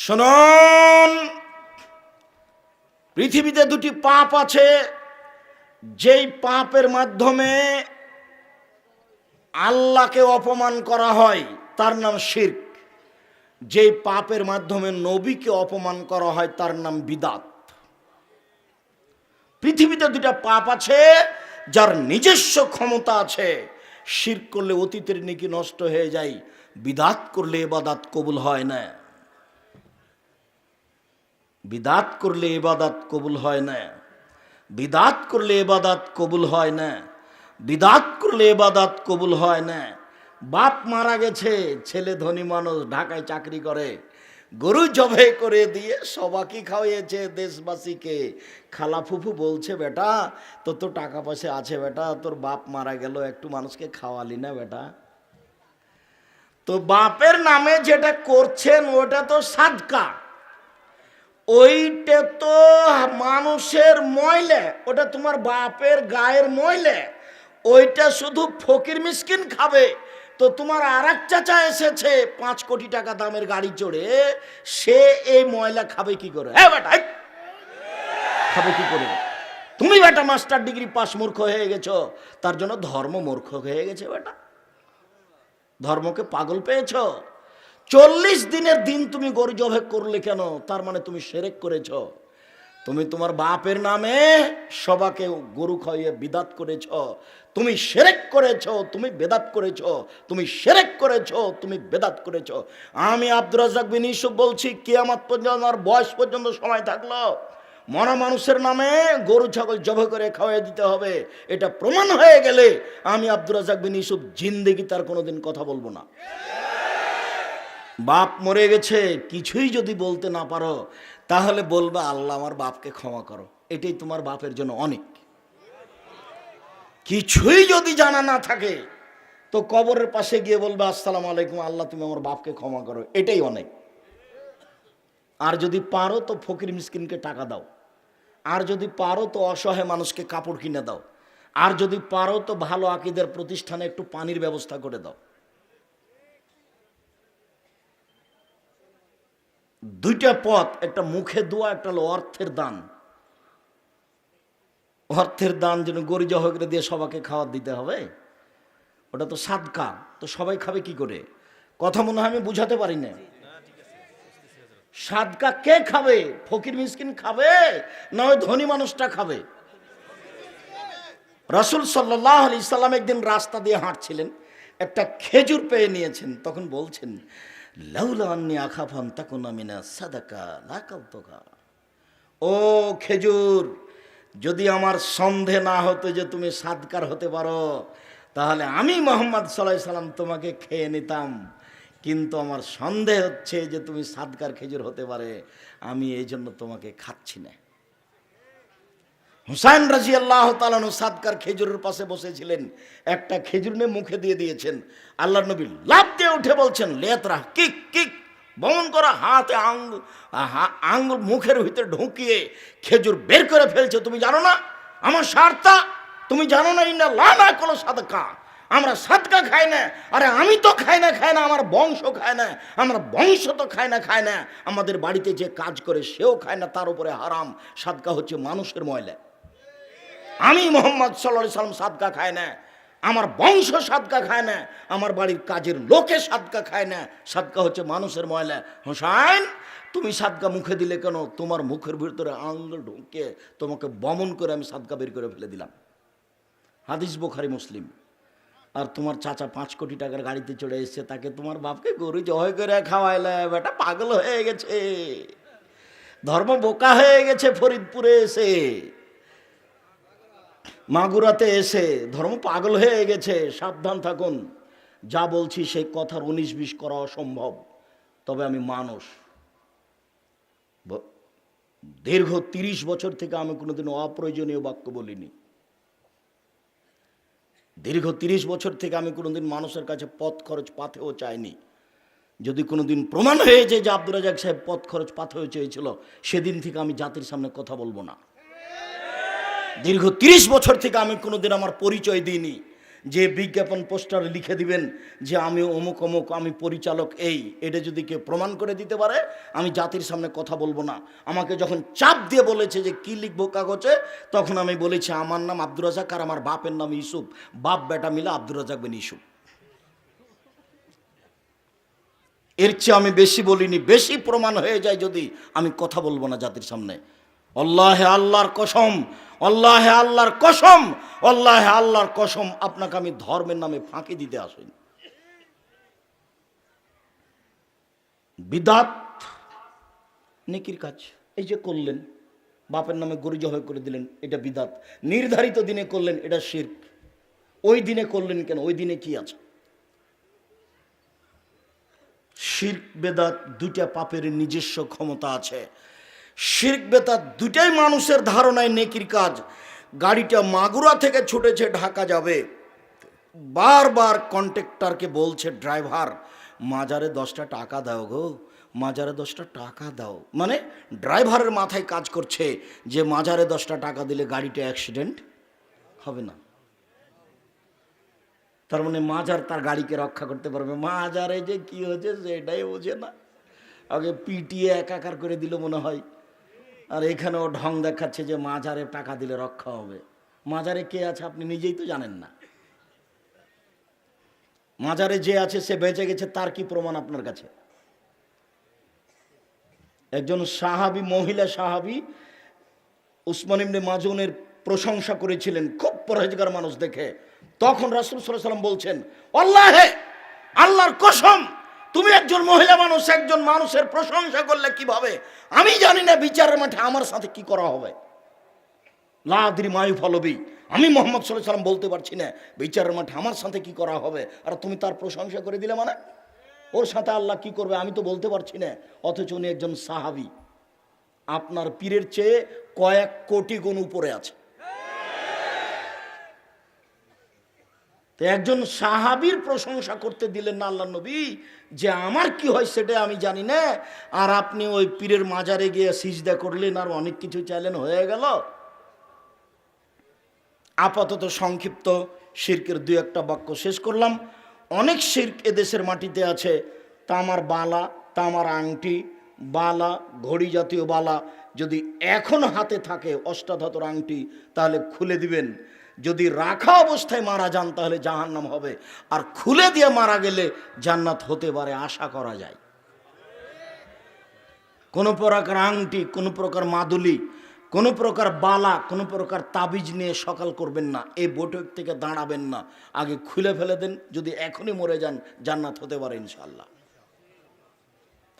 শুনুন, পৃথিবীতে দুটি পাপ আছে, যেই পাপের মাধ্যমে আল্লাহকে অপমান করা হয় তার নাম শিরক। যেই পাপের মাধ্যমে নবীকে অপমান করা হয় তার নাম বিদাত। পৃথিবীতে দুটা পাপ আছে যার নিজস্ব ক্ষমতা আছে। শিরক করলে অতীতের নেকি নষ্ট হয়ে যায়, বিদাত করলে ইবাদত কবুল হয় না। বিদাত করলে ইবাদত কবুল হয় না। বিদাত করলে ইবাদত কবুল হয় না। বিদাত করলে ইবাদত কবুল হয় না। বাপ মারা গেছে, ছেলে ধনী মানুষ ঢাকায় চাকরি করে, গরু জবাই করে দিয়ে সবাইকে খাওয়াইয়েছে দেশবাসীকে। খালা ফুফু বলছে, বেটা তোর তো টাকা পয়সা আছে, বেটা তোর বাপ মারা গেল, একটু মানুষকে খাওয়ালি না বেটা? তো বাপের নামে যেটা করছেন ওটা তো সাদকা, ওইটা তো মানুষের ময়লা, ওটা তোমার বাপের গায়ের ময়লা, ওইটা শুধু ফকির মিসকিন খাবে। তো তোমার আর এক চাচা এসেছে 5 কোটি টাকা দামের গাড়ি চড়ে, সে এই ময়লা খাবে কি করে? হ্যাঁ বেটা, খাবে কি করে? তুমি বেটা মাস্টার ডিগ্রি পাস মূর্খ হয়ে গেছো, তার জন্য ধর্ম মূর্খ হয়ে গেছে। বেটা ধর্মকে পাগল পেয়েছ। 40 দিনের দিন তুমি গরু জবাই করলে কেন? তার মানে তুমি শিরক করেছ। তুমি তোমার বাপের নামে সবাকে গরু খাইয়ে বিদাত করেছ। তুমি শিরক করেছ, তুমি বেদাত করেছ। তুমি শিরক করেছ, তুমি বেদাত করেছ। আমি আব্দুর রাজ্জাক বিন ইউসুফ বলছি, কিয়ামত পর্যন্ত, আমার বয়স পর্যন্ত সময় থাকলো, মরা মানুষের নামে গরু ছাগল জবাই করে খাওয়াই দিতে হবে। এটা প্রমাণ হয়ে গেলে আমি আব্দুর রাজ্জাক বিন ইউসুফ জিন্দেগি তার কোনোদিন কথা বলবো না। বাপ মরে গেছে, কিছুই যদি বলতে না পারো তাহলে বলবে, আল্লাহ আমার বাপকে ক্ষমা করো। এটাই তোমার বাপের জন্য অনেক। কিছুই যদি জানা না থাকে তো কবরের পাশে গিয়ে বলবে, আসসালামু আলাইকুম, আল্লাহ তুমি আমার বাপকে ক্ষমা করো, এটাই অনেক। আর যদি পারো তো ফকির মিসকিনকে টাকা দাও। আর যদি পারো তো অসহায় মানুষকে কাপড় কিনে দাও। আর যদি পারো তো ভালো আকীদার প্রতিষ্ঠানে একটু পানির ব্যবস্থা করে দাও। দুইটা পথ, একটা মুখে দোয়া, একটা হলো অর্থের দান। অর্থের দান যেন গরু জবাই করে দিয়ে সবাইকে খাওয়ার দিতে হবে, ওটা তো সাদকা। তো সবাই খাবে কি করে? কথা মনে হয় আমি বুঝাতে পারি না। সাদকা কে খাবে? ফকির মিসকিন খাবে না ওই ধনী মানুষটা খাবে? রাসূল সাল্লাল্লাহু আলাইহি সাল্লাম একদিন রাস্তা দিয়ে হাঁটছিলেন, একটা খেজুর পেয়ে নিয়েছেন, তখন বলছেন, লাউলা আন্নী আখাফান তাকুনা মিনা সাদাকা লাকালতুকা। ও খেজুর, যদি আমার সন্দেহ না হতো যে তুমি সাদকার হতে পারো, তাহলে আমি মুহাম্মদ সাল্লাল্লাহু আলাইহি সাল্লাম তোমাকে খেয়ে নিতাম। কিন্তু আমার সন্দেহ হচ্ছে যে তুমি সাদকার খেজুর হতে পারে, আমি এই জন্য তোমাকে খাচ্ছি না। হুসাইন রাদিয়াল্লাহু তাআলা আনহু সাদকার খেজুরের পাশে বসেছিলেন, একটা খেজুর নিয়ে মুখে দিয়ে দিয়েছেন। আল্লাহর নবী লাফ দিয়ে উঠে বলছেন, লেতরা, কিক কিক, বমন করা, হাতে আঙ্গুল মুখের ভিতরে ঢুকিয়ে খেজুর বের করে ফেলছে। তুমি জানো না আমার সারতা? তুমি জানো না ইন্না লানা কোনো সাদকা, আমরা সাদকা খাই না। আরে আমি তো খাই না, আমার বংশ খায় না, আমার বংশ তো খায় না। আমাদের বাড়িতে যে কাজ করে সেও খায় না, তার উপরে হারাম। সাদকা হচ্ছে মানুষের ময়লা। আমি মুহাম্মদ সাল্লাল্লাহু আলাইহি সাল্লাম সাদকা খায় না, আমার বংশ সাদকা খায় না, আমার বাড়ির কাজের লোকে সাদকা খায় না। সাদকা হচ্ছে মানুষের ময়লা। হোসাইন, তুমি সাদকা মুখে দিলে কেন? তোমার মুখের ভিতরে আঙ্গুল ঢুকে তোমাকে বমন করে আমি সাদকা বের করে ফেলে দিলাম। হাদিস বুখারী মুসলিম। আর তোমার চাচা 5 কোটি টাকার গাড়িতে চড়ে এসেছে, তাকে তোমার বাপকে গরু জবাই করে খাওয়াইলে, বেটা পাগল হয়ে গেছে, ধর্ম বোকা হয়ে গেছে। ফরিদপুরে এসে, মাগুরাতে এসে ধর্ম পাগল হয়ে গেছে। সাবধান থাকুন, যা বলছি সেই কথার 19-20 করা অসম্ভব। তবে আমি মানুষ, দীর্ঘ 30 বছর থেকে আমি কোনোদিন অপ্রয়োজনীয় বাক্য বলিনি। দীর্ঘ 30 বছর থেকে আমি কোনোদিন মানুষের কাছে পথ খরচ পাথেও চাইনি। যদি কোনোদিন প্রমাণ হয়েছে যে আব্দুর রাজ্জাক সাহেব পথ খরচ পাথেও চেয়েছিল, সেদিন থেকে আমি জাতির সামনে কথা বলবো না। দীর্ঘ 30 বছর থেকে আমি কোনোদিন আমার পরিচয় দিইনি যে বিজ্ঞাপন পোস্টার লিখে দিবেন যে আমি অমুক অমুক, আমি পরিচালক, এটা যদি কেউ প্রমাণ করে দিতে পারে আমি জাতির সামনে কথা বলবো না। আমাকে যখন চাপ দিয়ে বলেছে যে কি লিখবো কাগজে, তখন আমি বলেছি আমার নাম আব্দুর রাজাক আর আমার বাপের নাম ইউসুফ, বাপ বেটা মিলে আব্দুর রাজাক বিন ইউসুফ। এর চেয়ে আমি বেশি বলিনি। বেশি প্রমাণ হয়ে যায় যদি, আমি কথা বলবো না জাতির সামনে। আল্লাহে আল্লাহর কসম, আল্লাহে আল্লাহর কসম, আল্লাহে আল্লাহর কসম, আপনাকে আমি ধর্মের নামে ফাঁকি দিতে আসিনি। বিদাত নেকির কাজ, এই যে করলেন, বাপের নামে গরু জবাই করে দিলেন, এটা বিদাত। নির্ধারিত দিনে করলেন, এটা শিরক। ওই দিনে করলেন কেন? ওই দিনে কি আছে? শিরক বেদাত দুইটা পাপের নিজস্ব ক্ষমতা আছে। শিরক বেদাত দুটাই মানুষের ধারণায় নেকির কাজ। গাড়িটা মাগুরা থেকে ছুটেছে ঢাকা যাবে, বারবার কন্ট্রাক্টরকে বলছে ড্রাইভার মাজারে 10টা টাকা দাও গো, মাজারে 10টা টাকা দাও। মানে ড্রাইভারের মাথায় কাজ করছে যে মাজারে 10টা টাকা দিলে গাড়িটা অ্যাক্সিডেন্ট হবে না। তার মানে মাজার তার গাড়িকে রক্ষা করতে পারবে। মাজারে যে কি হয়েছে সেটাই বোঝে না, আগে পিটিয়ে একাকার করে দিল মনে হয়। আর এখানেও ঢং দেখাচ্ছে যে মাজারে টাকা দিলে রক্ষা হবে। মাজারে কে আছে আপনি নিজেই তো জানেন না। মাজারে যে আছে সে বেঁচে গেছে, তার কি প্রমাণ আপনার কাছে? একজন সাহাবী, মহিলা সাহাবী উসমান ইবনে মাজুনের প্রশংসা করেছিলেন, খুব পরহেজগার মানুষ দেখে। তখন রাসূল সাল্লাল্লাহু আলাইহি ওয়াসাল্লাম বলছেন, আল্লাহে, আল্লাহর কসম, তুমি একজন মহিলা মানুষ, একজন মানুষের প্রশংসা করলে কিভাবে? আমি জানি না বিচারের মাঠে আমার সাথে কি করা হবে। লা আদরি মা ইউফালু বি, আমি মুহাম্মদ সাল্লাল্লাহু আলাইহি ওয়াসাল্লাম বলতে পারছি না বিচারের মাঠে আমার সাথে কি করা হবে, আর তুমি তার প্রশংসা করে দিলে মানে ওর সাথে আল্লাহ কি করবে আমি তো বলতে পারছি না। অথচ উনি একজন সাহাবী, আপনার পীরের চেয়ে কয়েক কোটি গুণ উপরে আছে। তো একজন সাহাবীর প্রশংসা করতে দিলেন না আল্লাহর নবী, যে আমার কি হয় সেটা আমি জানি না, আর আপনি ওই পীরের মাজারে গিয়ে সিজদা করলেন আর অনেক কিছু চাইলেন, হয়ে গেল। আপাতত সংক্ষিপ্ত শিরকের 2-1টা বাক্য শেষ করলাম। অনেক শিরক এদেশের মাটিতে আছে। তামার বালা, তামার আংটি, বালা, ঘড়ি জাতীয় বালা যদি এখন হাতে থাকে, অষ্টাধাতুর আংটি, তাহলে খুলে দিবেন। যদি রাখা অবস্থায় মারা যান তাহলে জাহান্নাম হবে, আর খুলে দিয়ে মারা গেলে জান্নাত হতে পারে, আশা করা যায়। কোনো প্রকার আংটি, কোনো প্রকার মাদুলি, কোনো প্রকার বালা, কোনো প্রকার তাবিজ নিয়ে সকাল করবেন না, এই বৈঠক থেকে দাঁড়াবেন না, আগে খুলে ফেলে দেন। যদি এখনই মরে যান জান্নাত হতে পারে ইনশাআল্লাহ।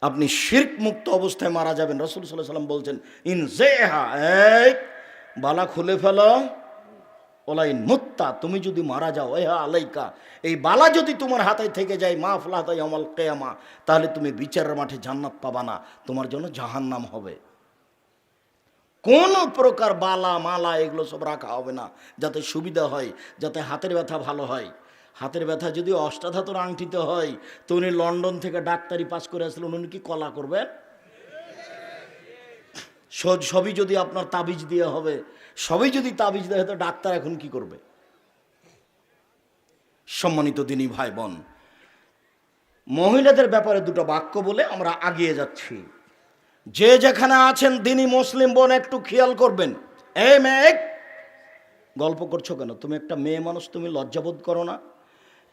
আপনি শিরক মুক্ত অবস্থায় মারা যাবেন। রাসূল সাল্লাল্লাহু আলাইহি ওয়াসাল্লাম বলছেন, ইন জেহা, এই বালা খুলে ফেলো, ওলাইন মুত্তা, তুমি যদি মারা যাও, এহা আলাইকা, এই বালা যদি তোমার হাতে থেকে যায়, মা ফলাতা ইয়াউমাল কিয়ামা, তাহলে তুমি বিচারের মাঠে জান্নাত পাবা না, তোমার জন্য জাহান্নাম হবে। কোন প্রকার বালা মালা এগুলো সব রাখা হবে না, যাতে সুবিধা হয়, যাতে হাতের ব্যথা ভালো হয়। হাতের ব্যথা যদি অষ্টাধাতুর আংটিতে হয়, তো উনি লন্ডন থেকে ডাক্তারি পাস করে আসলেন, উনি কি কলা করবেন? সবই যদি আপনার তাবিজ দিয়ে হবে, সবই যদি তাবিজ দেয়, তো ডাক্তার এখন কি করবে? সম্মানিত দিনী ভাই বোন, মহিলাদের ব্যাপারে 2টা বাক্য বলে আমরা আগিয়ে যাচ্ছি। যে যেখানে আছেন দিনী মুসলিম বোন, একটু খেয়াল করবেন। এই মেয়ে, গল্প করছো কেন? তুমি একটা মেয়ে মানুষ, তুমি লজ্জাবোধ করো না?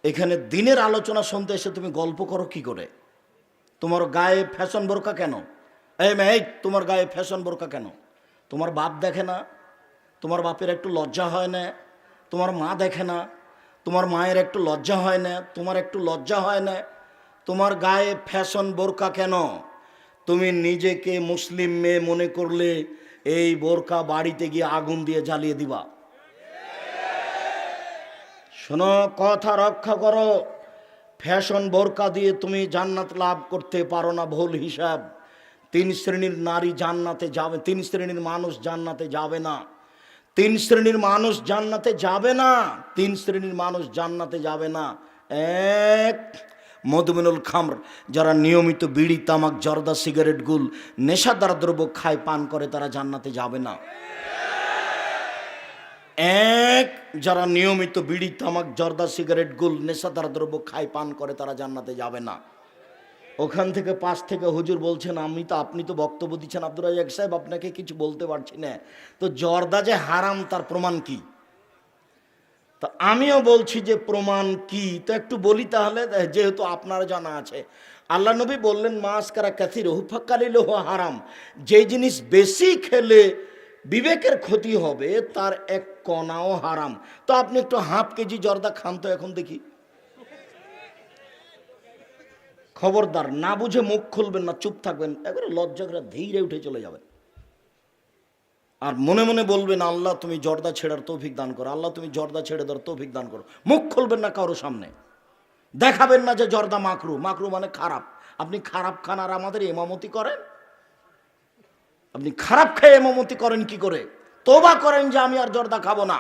এখানে দিনের আলোচনা শুনতে এসে তুমি গল্প করো কি করে? তোমার গায়ে ফ্যাশন বোরকা কেন? এই মেয়ে, তোমার গায়ে ফ্যাশন বোরকা কেন? তোমার বাপ দেখে না? তোমার বাপের একটু লজ্জা হয় না? তোমার মা দেখে না? তোমার মায়ের একটু লজ্জা হয় না? তোমার একটু লজ্জা হয় না? তোমার গায়ে ফ্যাশন বোরকা কেন? তুমি নিজেকে মুসলিম মেয়ে মনে করলে এই বোরকা বাড়িতে গিয়ে আগুন দিয়ে জ্বালিয়ে দিবা। শোনো, কথা রক্ষা করো। ফ্যাশন বোরকা দিয়ে তুমি জান্নাত লাভ করতে পারো না, ভুল হিসাব। 3 শ্রেণীর নারী জান্নাতে যাবে, 3 শ্রেণীর মানুষ জান্নাতে যাবে না। 3 শ্রেণীর মানুষ জান্নাতে যাবে না, 3 শ্রেণীর মানুষ জান্নাতে যাবে না। 1, মদমিনুল খামর, যারা নিয়মিত বিড়ি, তামাক, জর্দা, সিগারেট, গুল, নেশাদার দ্রব্য খায়, পান করে, তারা জান্নাতে যাবে না। এক, যারা নিয়মিত বিড়ি, তামাক, জর্দা, সিগারেট, গুল, নেশাদার দ্রব্য খায়, পান করে, তারা জান্নাতে যাবে না। ওখান থেকে পাশ থেকে হুজুর বলছেন, আপনি তো বক্তব্য দিচ্ছেন আব্দুর রাজ্জাক সাহেব, আপনাকে কিছু বলতে পারছি না, তো জর্দা যে হারাম তার প্রমাণ কি? তা আমিও বলছি যে প্রমাণ কি, তো একটু বলি তাহলে, যেহেতু আপনার জানা আছে। আল্লাহ নবী বললেন, মাস কারা কাসির হুফাকালিল হারাম, যে জিনিস বেশি খেলে বিবেকের ক্ষতি হবে তার এক কণাও হারাম। তো আপনি একটু হাফ কেজি জর্দা খান তো এখন দেখি। খবরদার, না বুঝে মুখ খুলবেন না, চুপ থাকবেন, একবারে লজ্জা করে ধীরে উঠে চলে যাবেন। আর মনে মনে বলবেন, আল্লাহ তুমি জর্দা ছেড়ার তৌফিক দান করো, আল্লাহ তুমি জর্দা ছেড়ে দেওয়ার তৌফিক দান করো। মুখ খুলবেন না কারো সামনে, দেখাবেন না যে জর্দা মাকরু, মাকরু মানে খারাপ। আপনি খারাপ খান আর আমাদের ইমামতি করেন? আপনি খারাপ খেয়ে ইমামতি করেন কি করে? তওবা করেন যে আমি আর জর্দা খাবো না।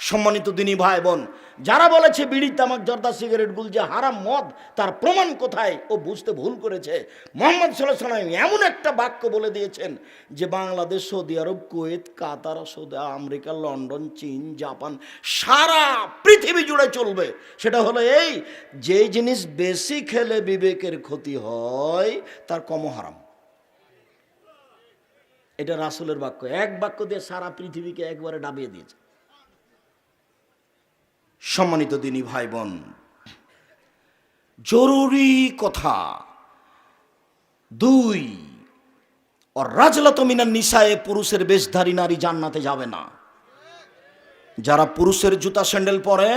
সম্মানিত দিনী ভাই বোন, যারা বলেছে বিড়ি, তামাক, জর্দা, সিগারেট, গুল যে হারাম, মদ, তার প্রমাণ কোথায়? ও বুঝতে ভুল করেছে। মুহাম্মদ সাল্লাল্লাহু আলাইহি ওয়াসাল্লাম এমন একটা বাক্য বলে দিয়েছেন যে বাংলাদেশ, সৌদি আরব, কুয়েত, কাতার, সৌদি আমেরিকা, লন্ডন, চীন, জাপান, সারা পৃথিবী জুড়ে চলবে। সেটা হলো এই, যে জিনিস বেশি খেলে বিবেকের ক্ষতি হয় তার কম হারাম। এটা রাসূলের বাক্য, এক বাক্য দিয়ে সারা পৃথিবীকে একবারে ডাবিয়ে দিয়েছে। সম্মানিত দিনী ভাই বোন, জরুরি কথা দুই, রাজলাত মিনান নিসায়ে, পুরুষের বেশধারী নারী জান্নাতে যাবে না। যারা পুরুষের জুতা স্যান্ডেল পরে,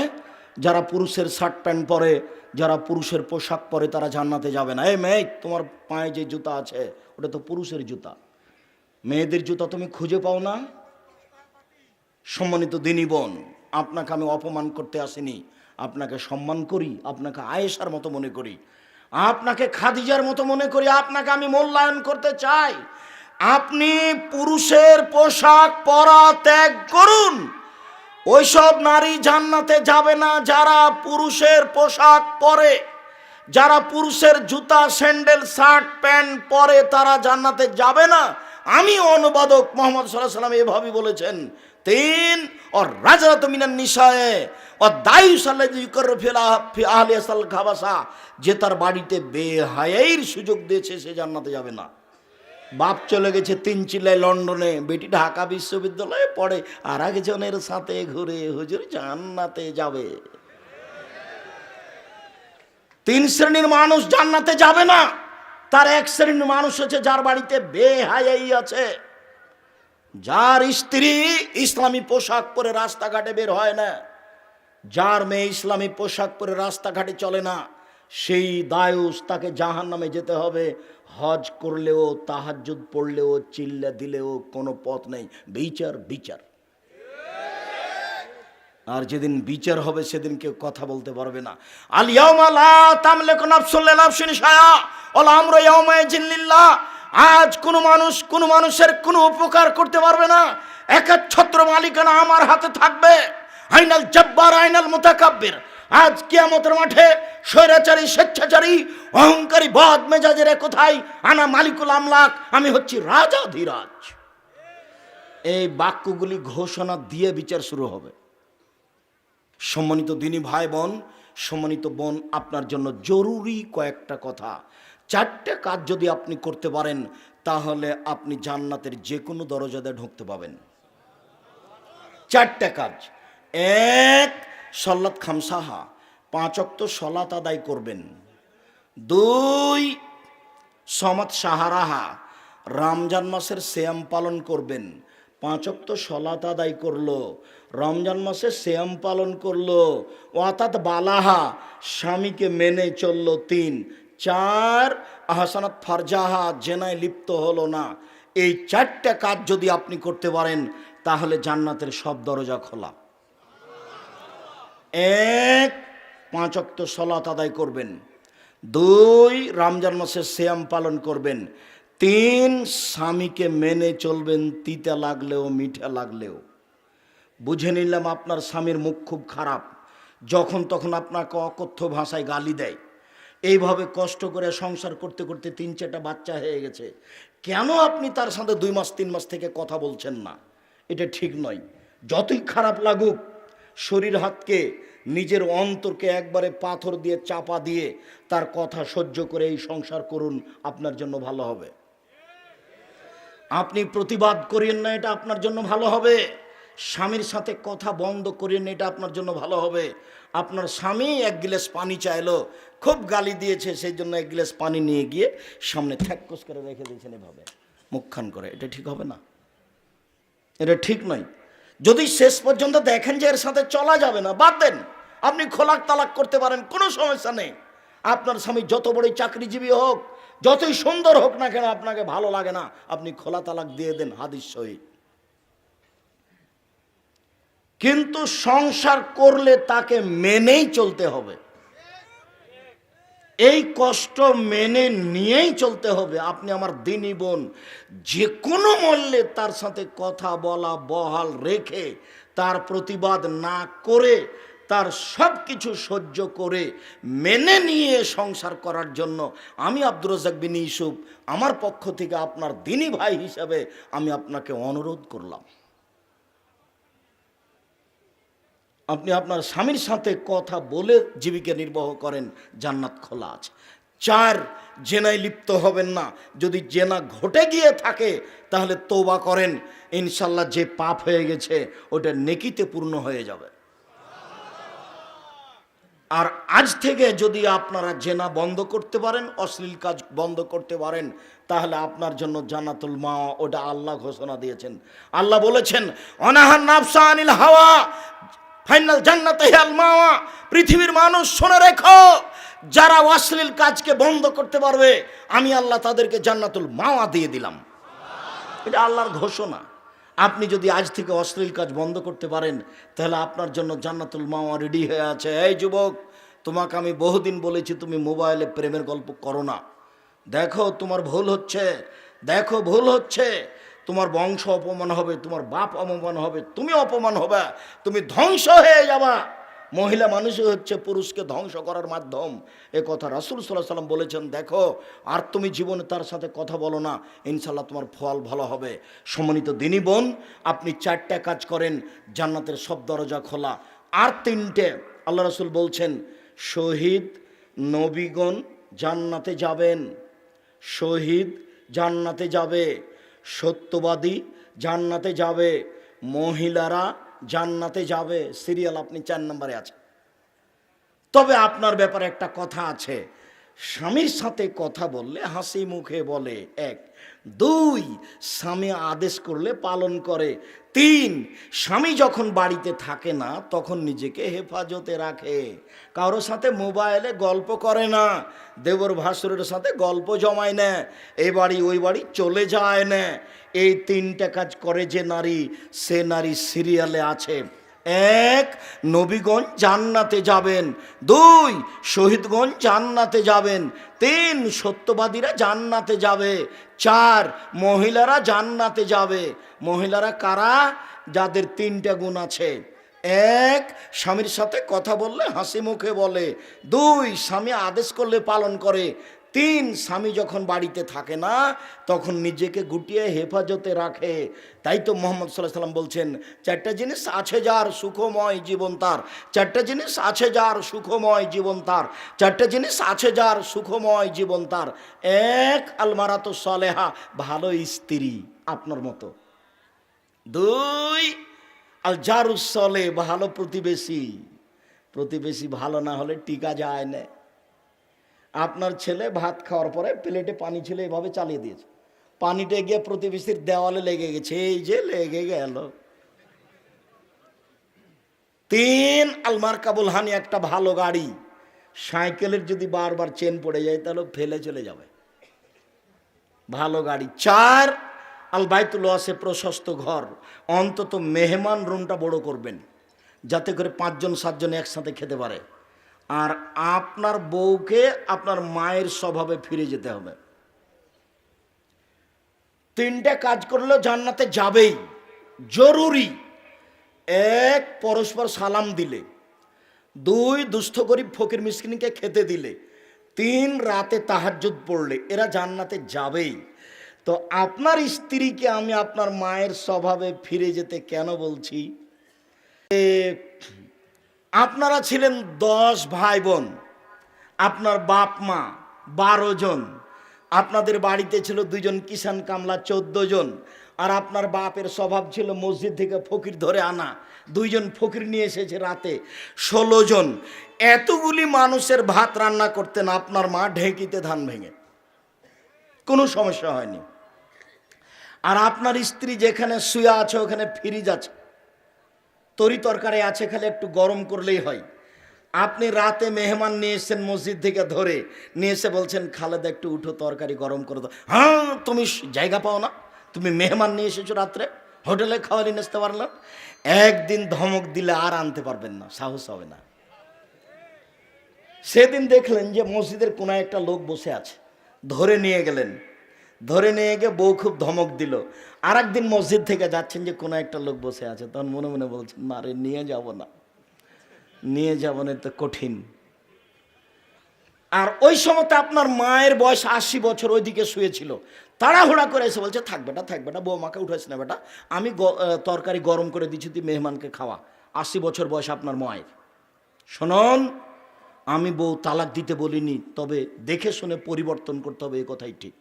যারা পুরুষের শার্ট প্যান্ট পরে, যারা পুরুষের পোশাক পরে, তারা জান্নাতে যাবে না। এই মেয়ে, তোমার পায়ে যে জুতা আছে ওটা তো পুরুষের জুতা, মেয়েদের জুতা তুমি খুঁজে পাও না? সম্মানিত দিনী বোন, আপনাকে আমি অপমান করতে আসিনি, আপনাকে সম্মান করি, আপনাকে আয়েশার মতো মনে করি, আপনাকে খাদিজার মতো মনে করি, আপনাকে আমি মূল্যায়ন করতে চাই। আপনি পুরুষের পোশাক পরা ত্যাগ করুন। ওইসব নারী জান্নাতে যাবে না যারা পুরুষের পোশাক পরে, যারা পুরুষের জুতা, স্যান্ডেল, শার্ট, প্যান্ট পরে, তারা জান্নাতে যাবে না। আমি অনুবাদক মুহাম্মদ সাল্লাল্লাহু আলাইহি ওয়াসাল্লাম এভাবে বলেছেন। তিন, আর রাজরাত মিনান নিসায়ে ও দায়ুস আল্লাযী ইউকাররু ফি আহলিয়াসাল খাবাসা, যে তার বাড়িতে বেহায়াইর সুযোগ দিয়েছে সে জান্নাতে যাবে না। বাপ চলে গেছে তিনচিলায় লন্ডনে, বেটি ঢাকা বিশ্ববিদ্যালয়ে পড়ে, আর একজনের সাথে ঘুরে, হুজুর জান্নাতে যাবে। তিন শ্রেণীর মানুষ জান্নাতে যাবে না। তার এক শ্রেণীর মানুষ হচ্ছে যার বাড়িতে বেহায়াই আছে, যার স্ত্রী ইসলামী পোশাক পরে রাস্তাঘাটে বের হয় না, যার মেয়ে ইসলামী পোশাক পরে রাস্তাঘাটে চলে না, সেই দায়ুস, তাকে জাহান্নামে যেতে হবে। হজ করলেও, তাহাজ্জুদ পড়লেও, চিল্লা দিলেও কোনো পথ নেই, বিচার বিচার। আর যেদিন বিচার হবে সেদিন কেউ কথা বলতে পারবে না। আল ইয়াউমা লা তামলিকু নাফসুন লিনাফসিন শাইআ ওয়াল আমরু ইয়াউমাইযিন লিল্লাহ। আজ কোনো মানুষের কোনো উপকার করতে পারবে না, একচ্ছত্র মালিকানা আমার হাতে থাকবে। আইনাল জব্বার আইনাল মুতাকাব্বির। আজ কিয়ামতের মাঠে স্বৈরাচারী, স্বেচ্ছাচারী, অহংকারী, বদ মেজাজের কোথায়? আনা মালিকুল আমলাক, আমি হচ্ছি রাজাধিরাজ। এই বাক্যগুলি ঘোষণা দিয়ে বিচার শুরু হবে। সম্মানিত দিনী ভাই বোন, সম্মানিত বোন, আপনার জন্য জরুরি কয়েকটা কথা। চারটে কাজ যদি আপনি করতে পারেন তাহলে আপনি জান্নাতের যে কোনো দরজাতে ঢুকতে পাবেন। চারটে কাজ। এক, সলাত খামসাহা, 5 ওয়াক্ত সলাত আদায় করবেন। দুই, সমাত সাহারাহা, রমজান মাসের সিয়াম পালন করবেন। 5 ওয়াক্ত সলাত আদায় করলো, রমজান মাসে সিয়াম পালন করলো। ওয়াতাত বালাহা, স্বামীকে মেনে চললো। 3, 4, আহসানাত ফারজাহা, জেনায় লিপ্ত হলো না। এই 4টে কাজ যদি আপনি করতে পারেন তাহলে জান্নাতের সব দরজা খোলা। 1, 5 ওয়াক্ত সলাত আদায় করবেন। 2, রমজান মাসে সিয়াম পালন করবেন। 3, স্বামীকে মেনে চলবেন, তিতা লাগলেও মিঠা লাগলেও। বুঝে নিলাম আপনার স্বামীর মুখ খুব খারাপ, যখন তখন আপনাকে অকথ্য ভাষায় গালি দেয়। এইভাবে কষ্ট করে সংসার করতে করতে 3-4টা বাচ্চা হয়ে গেছে, কেন আপনি তার সাথে 2 মাস 3 মাস থেকে কথা বলছেন না? এটা ঠিক নয়। যতই খারাপ লাগুক, শরীর হাতকে, নিজের অন্তরকে একবারে পাথর দিয়ে চাপা দিয়ে তার কথা সহ্য করে এই সংসার করুন, আপনার জন্য ভালো হবে। আপনি প্রতিবাদ করিয়েন না, এটা আপনার জন্য ভালো হবে। স্বামীর সাথে কথা বন্ধ করিয়েন না, এটা আপনার জন্য ভালো হবে। আপনার স্বামী এক গ্লাস পানি চাইলো, খুব গালি দিয়েছে, সেই জন্য এক গ্লাস পানি নিয়ে গিয়ে সামনে থ্যাকস করে রেখে দিয়েছেন এভাবে মুখখান করে, এটা ঠিক হবে না, এটা ঠিক নয়। যদি শেষ পর্যন্ত দেখেন যে এর সাথে চলা যাবে না, বাদ দেন, আপনি খোলাক তালাক করতে পারেন, কোনো সমস্যা নেই। আপনার স্বামী যত বড়ই চাকরিজীবী হোক, যতই সুন্দর হোক না কেন, আপনাকে ভালো লাগে না, আপনি খোলা তালাক দিয়ে দেন হাদিস সহিহ। কিন্তু সংসার করলে তাকে মেনেই চলতে হবে, এই কষ্ট মেনে নিয়েই চলতে হবে। আপনি আমার দিনী বোন, যে কোনো মূল্যে তার সাথে কথা বলা বহাল রেখে, তার প্রতিবাদ না করে, তার সব কিছু সহ্য করে মেনে নিয়ে সংসার করার জন্য আমি আব্দুর রাজ্জাক বিন ইউসুফ আমার পক্ষ থেকে আপনার দিনী ভাই হিসাবে আমি আপনাকে অনুরোধ করলাম। আপনি আপনার স্বামীর সাথে কথা বলে জীবিকা নির্বাহ করেন, জান্নাত খোলা আছে। 4, জেনায় লিপ্ত হবেন না। যদি জেনা ঘটে গিয়ে থাকে তাহলে তওবা করেন, ইনশাল্লাহ যে পাপ হয়ে গেছে ওটা নেকিতে পূর্ণ হয়ে যাবে। আর আজ থেকে যদি আপনারা জেনা বন্ধ করতে পারেন, অশ্লীল কাজ বন্ধ করতে পারেন, তাহলে আপনার জন্য জান্নাতুল মাওয়া, ওটা আল্লাহ ঘোষণা দিয়েছেন। আল্লাহ বলেছেন, অনাহান নাফসা আনিল হাওয়া ফাইনাল জান্নাতে হিয়াল মাওয়া। পৃথিবীর মানুষ শুনে রেখো, যারা অশ্লীল কাজকে বন্ধ করতে পারবে আমি আল্লাহ তাদেরকে জান্নাতুল মাওয়া দিয়ে দিলাম। এটা আল্লাহর ঘোষণা। আপনি যদি আজ থেকে অশ্লীল কাজ বন্ধ করতে পারেন তাহলে আপনার জন্য জান্নাতুল মাওয়া রেডি হয়ে আছে। এই যুবক, তোমাকে আমি বহুদিন বলেছি তুমি মোবাইলে প্রেমের গল্প করো না। দেখো তোমার ভুল হচ্ছে, দেখো ভুল হচ্ছে, তোমার বংশ অপমান হবে, তোমার বাপ অপমান হবে, তুমি অপমান হবে, তুমি ধ্বংস হয়ে যাবা। মহিলা মানুষই হচ্ছে পুরুষকে ধ্বংস করার মাধ্যম, এ কথা রাসূল সাল্লাল্লাহু আলাইহি ওয়াসাল্লাম বলেছেন। দেখো, আর তুমি জীবনে তার সাথে কথা বলো না, ইনশাল্লাহ তোমার ফল ভালো হবে। সম্মানিত দিনী বোন, আপনি 4টা কাজ করেন, জান্নাতের সব দরজা খোলা। আর 3টে আল্লাহ রাসূল বলছেন, শহীদ নবীগণ জান্নাতে যাবেন, শহীদ জান্নাতে যাবে, সত্যবাদী জান্নাতে যাবে, মহিলারা জান্নাতে যাবে। সিরিয়াল আপনি 4 নম্বরে আছেন। তবে আপনার ব্যাপারে একটা কথা আছে, স্বামীর সাথে কথা বললে হাসি মুখে বলে, 1। 2, স্বামী আদেশ করলে পালন করে। 3, স্বামী যখন বাড়িতে থাকে না তখন নিজেকে হেফাজতে রাখে, কারোর সাথে মোবাইলে গল্প করে না, দেবর ভাসুরের সাথে গল্প জমায় না, এই বাড়ি ওই বাড়ি চলে যায় না। এই 3টা কাজ করে যে নারী, সে নারী সিরিয়ালে আছে। 1, নবীগণ জান্নাতে যাবেন। 2, শহীদগণ জান্নাতে যাবেন। 3, সত্যবাদীরা জান্নাতে যাবে। 4, মহিলারা জান্নাতে যাবে। মহিলারা কারা? যাদের 3টা গুণ আছে। 1, স্বামীর সাথে কথা বললে হাসি মুখে বলে। 2, স্বামী আদেশ করলে পালন করে। 3, স্বামী যখন বাড়িতে থাকে না তখন নিজেকে গুটিয়ে হেফাজতে রাখে। তাই তো মুহাম্মদ সাল্লাল্লাহু আলাইহি ওয়াসাল্লাম বলছেন, 4টা জিনিস আছে যার সুখময় জীবন তার, 4টা জিনিস আছে যার সুখময় জীবন তার, 4টা জিনিস আছে যার সুখময় জীবন তার। 1, আলমারাতু সালেহা, ভালো স্ত্রী আপনার মতো। 2, আল জারুস সলে, ভালো প্রতিবেশী। প্রতিবেশী ভালো না হলে টিকা যায় না। আপনার ছেলে ভাত খাওয়ার পরে প্লেটে পানি ছিল, এভাবে চালিয়ে দিয়েছে, পানিটা গিয়ে প্রতিবেশীর দেওয়ালে লেগে গেছে, এই যে লেগে গেল। 3, আলমার কাবুল হানি, একটা ভালো গাড়ি। সাইকেলের যদি বারবার চেন পড়ে যায় তাহলে ফেলে চলে যাবে, ভালো গাড়ি। 4, আল বাইতুল ওয়াসে, প্রশস্ত ঘর। অন্তত মেহমান রুমটা বড় করবেন যাতে করে 5 জন 7 জন একসাথে খেতে পারে। আর আপনার বউকে আপনার মায়ের স্বভাবে ফিরে যেতে হবে। 3টা কাজ করলেও জান্নাতে যাবেই, জরুরি। 1, পরস্পর সালাম দিলে। 2, দুস্থ গরিব ফকির মিসকিনকে খেতে দিলে। 3, রাতে তাহাজ্জুদ পড়লে। এরা জান্নাতে যাবেই। তো আপনার স্ত্রীকে আমি আপনার মায়ের স্বভাবে ফিরে যেতে কেন বলছি? আপনারা ছিলেন 10 ভাই বোন, আপনার বাপ মা 12 জন, আপনাদের বাড়িতে ছিল 2 জন কিষান কামলা 14 জন, আর আপনার বাপের স্বভাব ছিল মসজিদ থেকে ফকির ধরে আনা, 2 জন ফকির নিয়ে এসেছে রাতে, 16 জন। এতগুলি মানুষের ভাত রান্না করতেন আপনার মা ঢেঁকিতে ধান ভেঙে, কোনো সমস্যা হয়নি। আর আপনার স্ত্রী যেখানে শুয়ে আছে ওখানে ফ্রিজ আছে, তরি তরকারি আছে, খালি একটু গরম করলেই হয়। আপনি রাতে মেহমান নিয়ে এসেছেন মসজিদ থেকে ধরে নিয়ে এসে বলছেন খালেদা একটু উঠো তরকারি গরম করে দাও। হ্যাঁ, তুমি জায়গা পাও না, তুমি মেহমান নিয়ে এসেছো রাত্রে, হোটেলে খাওয়ালি নিতে পারলাম। একদিন ধমক দিলে আর আনতে পারবেন না, সাহস হবে না। সেদিন দেখলেন যে মসজিদের কোনো একটা লোক বসে আছে, ধরে নিয়ে গেলেন, ধরে নিয়ে গিয়ে বউ খুব ধমক দিল। আর একদিন মসজিদ থেকে যাচ্ছেন যে কোনো একটা লোক বসে আছে, তখন মনে মনে বলছেন না রে, নিয়ে যাব না, নিয়ে যাব না, তো কঠিন। আর ওই সময়তে আপনার মায়ের বয়স 80 বছর, ওইদিকে শুয়েছিল, তাড়াহুড়া করে এসে বলছে থাক বেটা, থাক বেটা, বৌমাকে উঠাইস না বেটা, আমি তরকারি গরম করে দিচ্ছি, তুই মেহমানকে খাওয়া। 80 বছর বয়স আপনার মায়ের। শুনুন, আমি বউ তালাক দিতে বলিনি, তবে দেখে শুনে পরিবর্তন করতে হবে, এই কথাই ঠিক।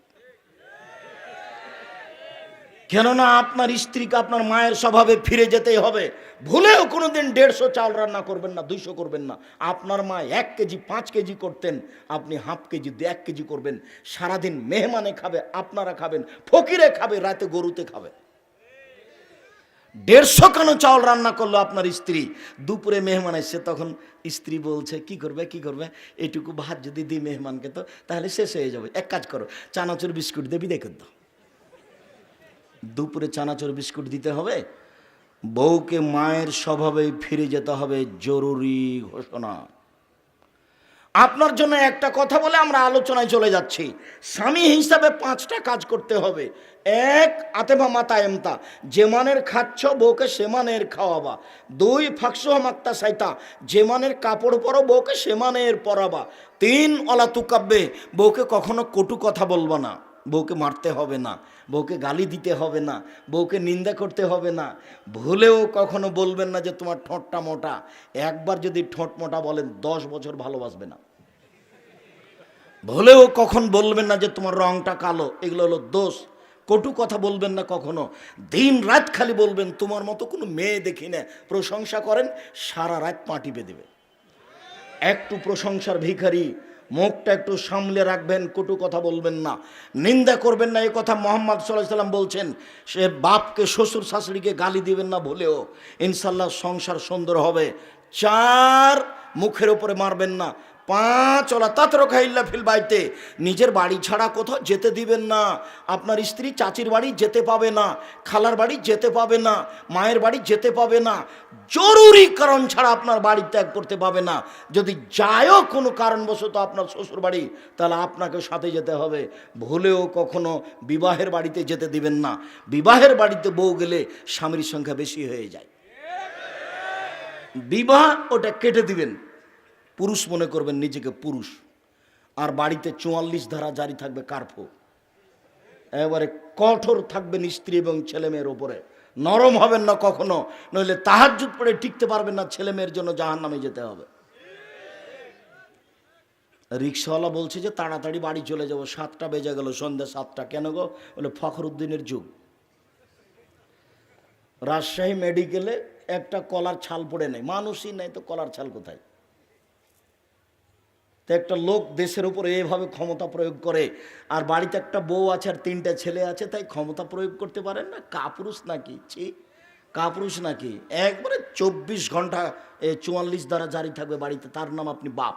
কেননা আপনার স্ত্রীকে আপনার মায়ের স্বভাবে ফিরে যেতেই হবে। ভুলেও কোনোদিন 150 চাল রান্না করবেন না, 200 করবেন না। আপনার মা 1 কেজি 5 কেজি করতেন, আপনি হাফ কেজি 1 কেজি করবেন। সারাদিন মেহমানে খাবে, আপনারা খাবেন, ফকিরে খাবে, রাতে গরুতে খাবে। 150 কেন চাল রান্না করলো আপনার স্ত্রী? দুপুরে মেহমান এসছে, তখন স্ত্রী বলছে কি করবে, কি করবে, এইটুকু ভাত যদি দিই মেহমানকে তো তাহলে শেষ হয়ে যাবে। এক কাজ করো, চানাচুর বিস্কুট দেবি, দেখে দাও। দুপুরে চানাচুর বিস্কুট দিতে হবে। বউকে মায়ের স্বভাবে ফিরে যেতে হবে, জরুরি ঘোষণা। আপনার জন্য একটা কথা বলে আমরা আলোচনায় চলে যাচ্ছি। স্বামী হিসাবে 5টা কাজ করতে হবে। 1, আতেবা মাতা এমতা, যে মানের খাচ্ছ বউকে সে মানের খাওয়াবা। 2, ফাঁকসুহা মাক্তা সাইতা, যে মানের কাপড় পরো বউকে সে মানের পরাবা। 3, অলা তুকাব্বে, বউকে কখনো কটু কথা বলবা না, বউকে মারতে হবে না, বউকে গালি দিতে হবে না, বউকে নিন্দা করতে হবে না। ভুলেও কখনো বলবেন না যে তোমার ঠোঁটটা মোটা। একবার যদি ঠোঁট মোটা বলেন 10 বছর ভালোবাসবে না। ভুলেও কখন বলবেন না যে তোমার রংটা কালো, এগুলো হলো দোষ। কটু কথা বলবেন না কখনো। দিন রাত খালি বলবেন তোমার মতো কোনো মেয়ে দেখি না, প্রশংসা করেন, সারা রাত পাটিপে দেবে। একটু প্রশংসার ভিখারি, মুখটা একটু সামলে রাখবেন, কটু কথা বলবেন না, নিন্দা করবেন না। এই কথা মুহাম্মদ সাল্লাল্লাহু আলাইহি ওয়াসাল্লাম বলছেন। সে বাপকে, শ্বশুর শাশুড়িকে গালি দিবেন না ভুলেও, ইনশাআল্লাহ সংসার সুন্দর হবে। 4, মুখের উপরে মারবেন না। 5, ওলা তাতরকা ইল্লা ফিল বাইতে, নিজের বাড়ি ছাড়া কোথাও যেতে দিবেন না। আপনার স্ত্রী চাচির বাড়ি যেতে পাবে না, খালার বাড়ি যেতে পাবে না, মায়ের বাড়ি যেতে পাবে না, জরুরি কারণ ছাড়া আপনার বাড়ি ত্যাগ করতে পাবে না। যদি যায়ও কোনো কারণবশত আপনার শ্বশুর বাড়ি, তাহলে আপনাকে সাথে যেতে হবে। ভুলেও কখনো বিবাহের বাড়িতে যেতে দিবেন না। বিবাহের বাড়িতে বউ গেলে স্বামীর সংখ্যা বেশি হয়ে যায়। বিবাহ ওটা কেটে দিবেন, পুরুষ মনে করবেন নিজেকে পুরুষ। আর বাড়িতে 44 ধারা জারি থাকবে, কার্ফু। এবারে কঠোর থাকবেন স্ত্রী এবং ছেলে মেয়ের ওপরে, নরম হবেন না কখনো, নইলে তাহাজ্জুদ পড়ে টিকতে পারবেন না, ছেলে মেয়ের জন্য জাহান্নামে যেতে হবে। রিক্সাওয়ালা বলছে যে তাড়াতাড়ি বাড়ি চলে যাব, 7টা বেজে গেল, সন্ধ্যা 7টা। কেন গো? বলে ফখরুদ্দিনের যুগ। রাজশাহী মেডিকেলে একটা কলার ছাল পড়ে নেই, মানুষই নাই তো কলার ছাল কোথায়? তো একটা লোক দেশের উপরে এভাবে ক্ষমতা প্রয়োগ করে, আর বাড়িতে একটা বউ আছে আর 3টা ছেলে আছে, তাই ক্ষমতা প্রয়োগ করতে পারেন না? কাপুরুষ নাকি? কাপুরুষ নাকি? একবারে 24 ঘন্টা 44 দ্বারা জারি থাকবে বাড়িতে, তার নাম আপনি বাপ।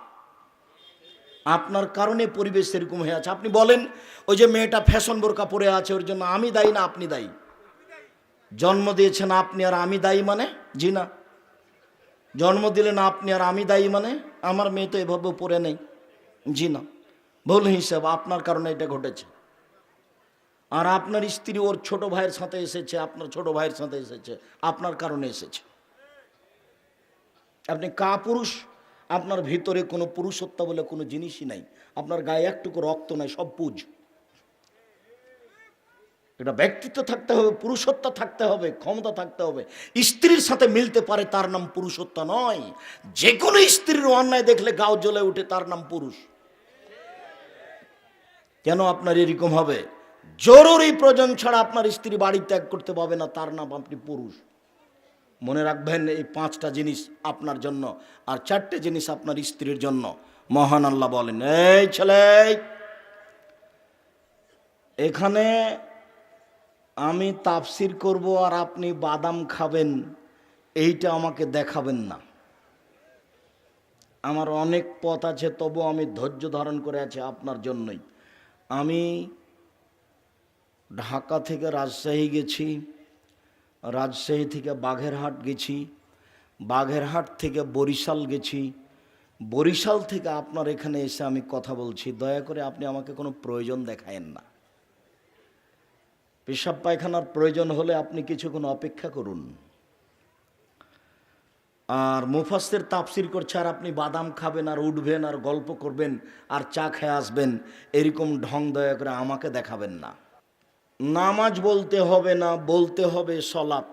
আপনার কারণে পরিবেশ এরকম হয়ে আছে। আপনি বলেন ওই যে মেয়েটা ফ্যাশন বোরকা পরে আছে, ওর জন্য আমি দায়ী না আপনি দায়ী? জন্ম দিয়েছেন আপনি আর আমি দায়ী মানে? জি না। জন্ম দিলেন আপনি আর আমি দায়ী মানে? আমার মেয়ে তো এভাবে পড়ে নেই। জি না। ভুল হিসাব, আপনার কারণে এটা ঘটেছে। আর আপনার স্ত্রী ওর ছোট ভাইয়ের সাথে এসেছে, আপনার ছোট ভাইয়ের সাথে এসেছে, আপনার কারণে এসেছে। আপনি কাপুরুষ, আপনার ভিতরে কোনো পুরুষত্ব বলে কোনো জিনিসই নাই, আপনার গায়ে একটুকু রক্ত নাই, সব পুজ। একটা ব্যক্তিত্ব থাকতে হবে, পুরুষত্ব থাকতে হবে, ক্ষমতা থাকতে হবে। স্ত্রীর সাথে মিলতে পারে তার নাম পুরুষত্ব নয়। যে কোনো স্ত্রীর অন্যায় দেখলে গাও জ্বলে উঠে তার নাম পুরুষ। কেন আপনার এরকম হবে? জরুরি প্রয়োজন ছাড়া আপনার স্ত্রী বাড়ি ত্যাগ করতে পারবে না, তার নাম আপনি পুরুষ। মনে রাখবেন, এই 5টা জিনিস আপনার জন্য, আর 4টে জিনিস আপনার স্ত্রীর জন্য। মহান আল্লাহ বলেন, এই ছেলে, এখানে আমি তাফসির করব আর আপনি বাদাম খাবেন, এইটা আমাকে দেখাবেন না। আমার অনেক পথ আছে, তবু আমি ধৈর্য ধারণ করে আছি আপনার জন্যই। আমি ঢাকা থেকে রাজশাহী গেছি, রাজশাহী থেকে বাগেরহাট গেছি, বাগেরহাট থেকে বরিশাল গেছি, বরিশাল থেকে আপনার এখানে এসে আমি কথা বলছি। দয়া করে আপনি আমাকে কোনো প্রয়োজন দেখায়েন না। পেশাব পায়খানার প্রয়োজন হলে আপনি কিছুক্ষণ অপেক্ষা করুন। আর মুফাসসির তাফসির করছে আর আপনি বাদাম খাবেন আর উঠবেন আর গল্প করবেন আর চা খেয়ে আসবেন, এরকম ঢং দয়া করে আমাকে দেখাবেন না। নামাজ বলতে হবে না, বলতে হবে সলাত।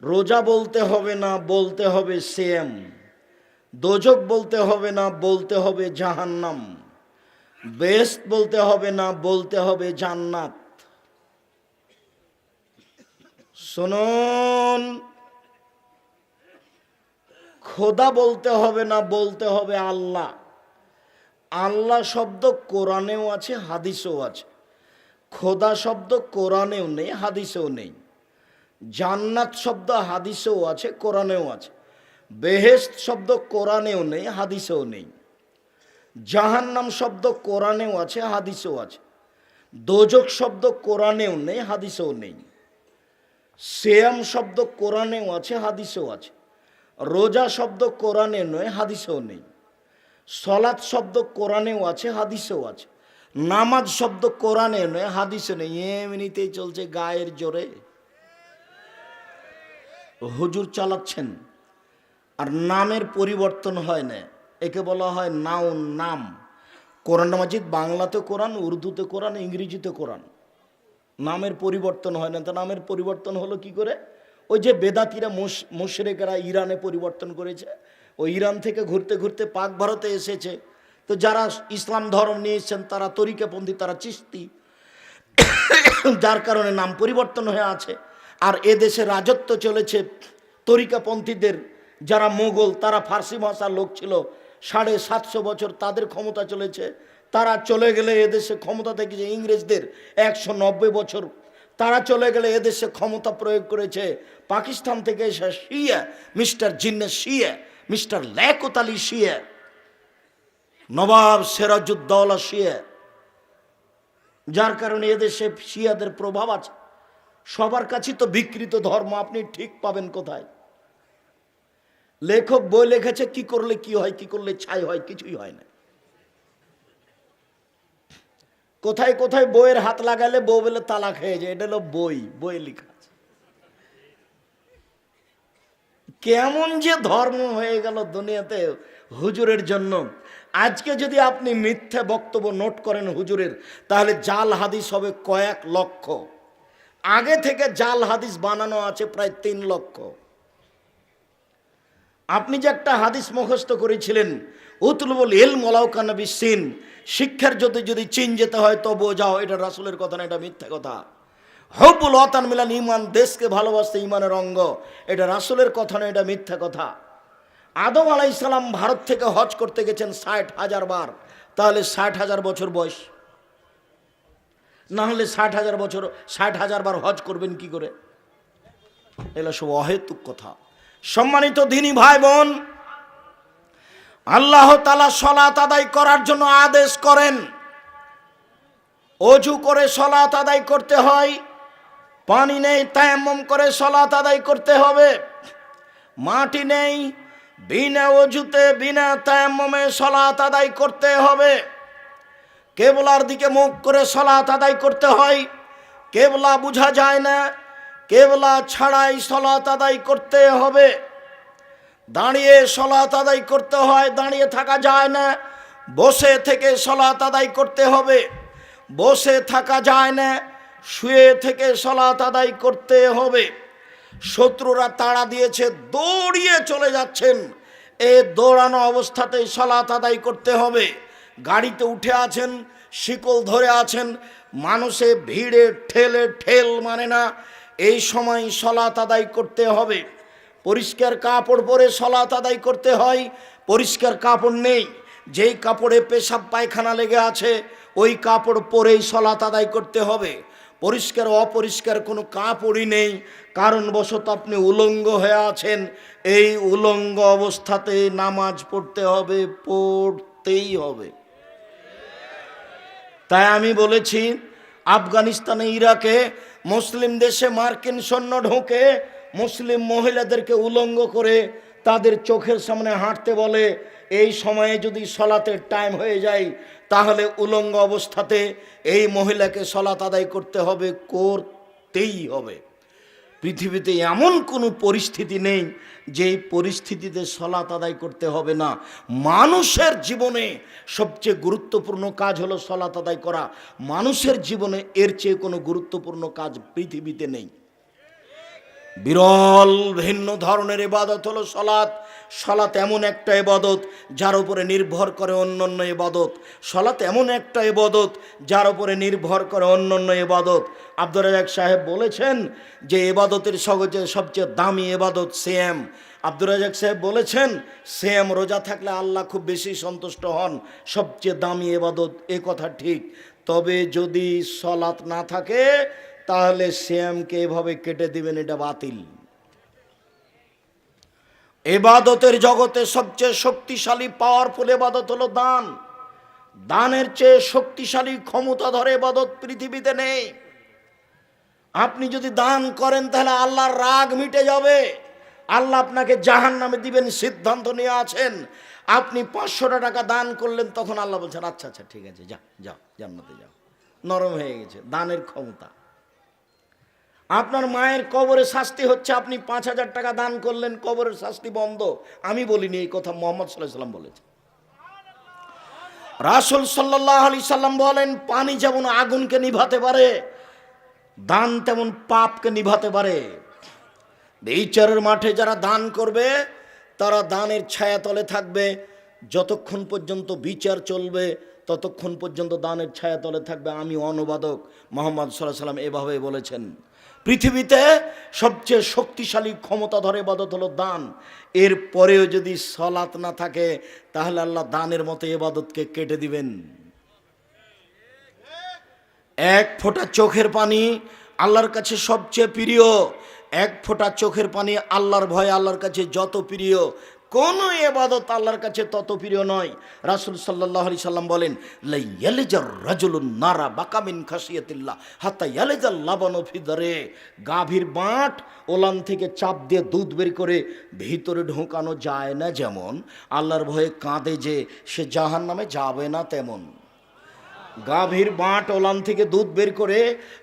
রোজা বলতে হবে না, বলতে হবে সিয়াম। দোজক বলতে হবে না, বলতে হবে জাহান্নাম। বেহেশত বলতে হবে না, বলতে হবে জান্নাত। শুনুন, খোদা বলতে হবে না, বলতে হবে আল্লাহ। আল্লাহ শব্দ কোরআনেও আছে, হাদিসেও আছে। খোদা শব্দ কোরআনেও নেই, হাদিসেও নেই। জান্নাত শব্দ হাদিসেও আছে, কোরআনেও আছে। বেহেশত শব্দ কোরআনেও নেই, হাদিসেও নেই। জাহান্নাম শব্দ কোরআনেও আছে, হাদিসেও আছে। দোজক শব্দ কোরআনেও নেই, হাদিসেও নেই। সিয়াম শব্দ কোরআনেও আছে, হাদিসেও আছে। রোজা শব্দ কোরআনে নয়, হাদিসেও নেই। সলাৎ শব্দ কোরআনেও আছে, হাদিসেও আছে। নামাজ শব্দ কোরআনে নয়, হাদিসে নেই। এমনিতেই চলছে গায়ের জোরে, হুজুর চালাচ্ছেন। আর নামের পরিবর্তন হয় না, একে বলা হয় নাউন, নাম। কোরআন মাজিদ বাংলাতে কোরআন, উর্দুতে কোরআন, ইংরেজিতে কোরআন। নামের পরিবর্তন হয় না। তো নামের পরিবর্তন হলো কি করে? ওই যে বেদাতিরা, মুশরিকরা ইরানে পরিবর্তন করেছে। ওই ইরান থেকে ঘুরতে ঘুরতে পাক ভারতে এসেছে। তো যারা ইসলাম ধর্ম নিয়ে এসেছেন তারা তরিকাপন্থী, তারা চিশতি, যার কারণে নাম পরিবর্তন হয়ে আছে। আর এদেশে রাজত্ব চলেছে তরিকাপন্থীদের। যারা মোগল, তারা ফার্সি ভাষার লোক ছিল, 750 বছর তাদের ক্ষমতা চলেছে। তারা চলে গেলে এদেশে ক্ষমতা থেকেছে ইংরেজদের 190 বছর। তারা চলে গেলে এদেশে ক্ষমতা প্রয়োগ করেছে পাকিস্তান থেকে এসে শিয়া, মিস্টার জিন্নে শিয়া, মিস্টার লিয়াকত আলী শিয়া, নবাব সিরাজউদ্দৌলা শিয়া। যার কারণে এদেশে শিয়াদের প্রভাব আছে। সবার কাছে তো বিকৃত ধর্ম, আপনি ঠিক পাবেন কোথায়? লেখক বই লিখেছে, কি করলে কি হয়, কি করলে ছাই হয়, কিছুই হয় না। কোথায় কোথায় বইয়ের হাত লাগালে বউ বলে তালাক হয়ে যায়। এটা হলো বই, বইয়ে লেখা আছে। কেমন যে ধর্ম হয়ে গেল দুনিয়াতে হুজুরের জন্য। আজকে যদি আপনি মিথ্যা বক্তব্য নোট করেন হুজুরের, তাহলে জাল হাদিস হবে কয়েক লক্ষ। আগে থেকে জাল হাদিস বানানো আছে প্রায় 3 লক্ষ। আপনি যে একটা হাদিস মুখস্থ করেছিলেন, উতলুবুল ইলম ওয়ালাউ কানা বিসসিন, শিক্ষার যদি চীন যেতে হয় তবুও যাও, এটা রাসূলের কথা না, এটা মিথ্যা কথা। হুব্বুল ওয়াতান মিনাল ঈমান, দেশকে ভালোবাসতে ঈমানের অঙ্গ, এটা রাসূলের কথা না, এটা মিথ্যা কথা। আদম আলাইহিস সালাম ভারত থেকে হজ করতে গেছেন 60,000 বার, তাহলে 60,000 বছর বয়স। না হলে 60,000 বছর, 60,000 বার হজ করবেন কি করে? এগুলো সব অহেতুক কথা। সম্মানিত দ্বীনি ভাই বোন, আল্লাহ তাআলা সালাত আদায় করার জন্য আদেশ করেন। ওযু করে সালাত আদায় করতে হয়। পানি নেই, তায়াম্মুম করে সালাত আদায় করতে হবে। মাটি নেই, বিনা ওযুতে বিনা তায়াম্মুমে সালাত আদায় করতে হবে। কিবলার দিকে মুখ করে সালাত আদায় করতে হয়। কিবলা বোঝা যায় না, কিবলা ছাড়াই সালাত আদায় করতে হবে। দাঁড়িয়ে সালাত আদায় করতে হয়, দাঁড়িয়ে থাকা যায় না। বসে থেকে সালাত আদায় করতে হবে, বসে থাকা যায় না। শুয়ে থেকে সালাত আদায় করতে হবে। শত্রুরা তাড়া দিয়েছে, দৌড়িয়ে চলে যাচ্ছেন, এই দৌড়ানো অবস্থাতেই সালাত আদায় করতে হবে। গাড়িতে উঠে আছেন, শিকল ধরে আছেন, মানুষে ভিড়ে ঠেলে ঠেল মানে না, এই সময় সালাত আদায় করতে হবে। পরিষ্কার কাপড় পরে সালাত আদায় করতে হয়। পরিষ্কার কাপড় নেই, যেই কাপড়ে পেশাব পায়খানা লেগে আছে ওই কাপড় পরেই সালাত আদায় করতে হবে। পরিষ্কার অপরিষ্কার কোনো কাপড়ই নেই, কারণবশত আপনি উলঙ্গ হয়ে আছেন, এই উলঙ্গ অবস্থাতে নামাজ পড়তে হবে, পড়তেই হবে। তাই আমি বলেছি, আফগানিস্তানে, ইরাকে, মুসলিম দেশে মার্কিন সৈন্য ঢোকে, মুসলিম মহিলাদেরকে উলঙ্গ করে তাদের চোখের সামনে হাঁটতে বলে। এই সময়ে যদি সলাতের টাইম হয়ে যায় তাহলে উলঙ্গ অবস্থাতে এই মহিলাকে সলাত আদায় করতে হবে, করতেই হবে। পৃথিবীতে এমন কোনো পরিস্থিতি নেই যেই পরিস্থিতিতে সলাত আদায় করতে হবে না। মানুষের জীবনে সবচেয়ে গুরুত্বপূর্ণ কাজ হলো সলাত আদায় করা। মানুষের জীবনে এর চেয়ে কোনো গুরুত্বপূর্ণ কাজ পৃথিবীতে নেই। বিরল ভিন্ন ধরনের ইবাদত হলো সলাত। সলাত এমন একটা ইবাদত যার উপরে নির্ভর করে অন্যান্য ইবাদত। সলাত এমন একটা ইবাদত যার উপরে নির্ভর করে অন্যান্য ইবাদত। আব্দুর রাজ্জাক সাহেব বলেছেন যে ইবাদতের সবচেয়ে দামি ইবাদত সিয়াম। আব্দুর রাজ্জাক সাহেব বলেছেন সিয়াম রোজা থাকলে আল্লাহ খুব বেশি সন্তুষ্ট হন, সবচেয়ে দামি ইবাদত। এ কথা ঠিক, তবে যদি সলাত না থাকে তাহলে সিয়ামকে এভাবে কেটে দিবেন, এটা বাতিল। ইবাদতের জগতে সবচেয়ে শক্তিশালী পাওয়ারফুল ইবাদত হলো দান। দানের চেয়ে শক্তিশালী ক্ষমতাধর ইবাদত পৃথিবীতে নেই। আপনি যদি দান করেন তাহলে আল্লাহর রাগ মিটে যাবে, আল্লাহ আপনাকে জাহান্নামে দিবেন, সিদ্ধান্ত নিয়ে আছেন। আপনি 500 টাকা দান করলেন, তখন আল্লাহ বলছেন আচ্ছা আচ্ছা ঠিক আছে, যাও যাও জান্নাতে যাও। নরম হয়ে গেছে দানের ক্ষমতা। আপনার মায়ের কবরে শাস্তি হচ্ছে, আপনি 5000 টাকা দান করলেন, কবরের শাস্তি বন্ধ। আমি বলিনি, এই কথা মুহাম্মদ সাল্লাল্লাহু আলাইহি সাল্লাম বলেছেন। রাসূল সাল্লাল্লাহু আলাইহি সাল্লাম বলেন, পানি যেমন আগুনকে নিভাতে পারে, দান তেমন পাপকে নিভাতে পারে। বিচারের মাঠে যারা দান করবে তারা দানের ছায়াতলে থাকবে, যতক্ষণ পর্যন্ত বিচার চলবে ততক্ষণ পর্যন্ত দানের ছায়াতলে থাকবে। আমি অনুবাদক, মুহাম্মদ সাল্লাল্লাহু আলাইহি সাল্লাম এভাবে বলেছেন। পৃথিবীতে সবচেয়ে শক্তিশালী ক্ষমতাধর ইবাদত হলো দান। এর পরেও যদি সালাত না থাকে তাহলে আল্লাহ দানের মতো ইবাদতকে কেটে দিবেন। এক ফোঁটা চোখের পানি আল্লাহর কাছে সবচেয়ে প্রিয়। এক ফোঁটা চোখের পানি আল্লাহর ভয় আল্লাহর কাছে যত প্রিয়, কোনো ইবাদত আল্লাহর কাছে তত প্রিয় নয়। রাসূল সাল্লাল্লাহু আলাইহি সাল্লাম বলেন, লা ইয়ালিজার রাজুলুন নারা বাকা মিন খাশিয়াতিল্লাহ হাত্তা ইয়ালিজাল লাবানু ফি দারে। গাভীর বাঁট ওলান থেকে চাপ দিয়ে দুধ বের করে ভিতরে ঢোকানো যায় না যেমন, আল্লাহর ভয়ে কাঁদে যে সে জাহান্নামে যাবে না তেমন। গাভীর বাঁট ওলান থেকে দুধ বের করে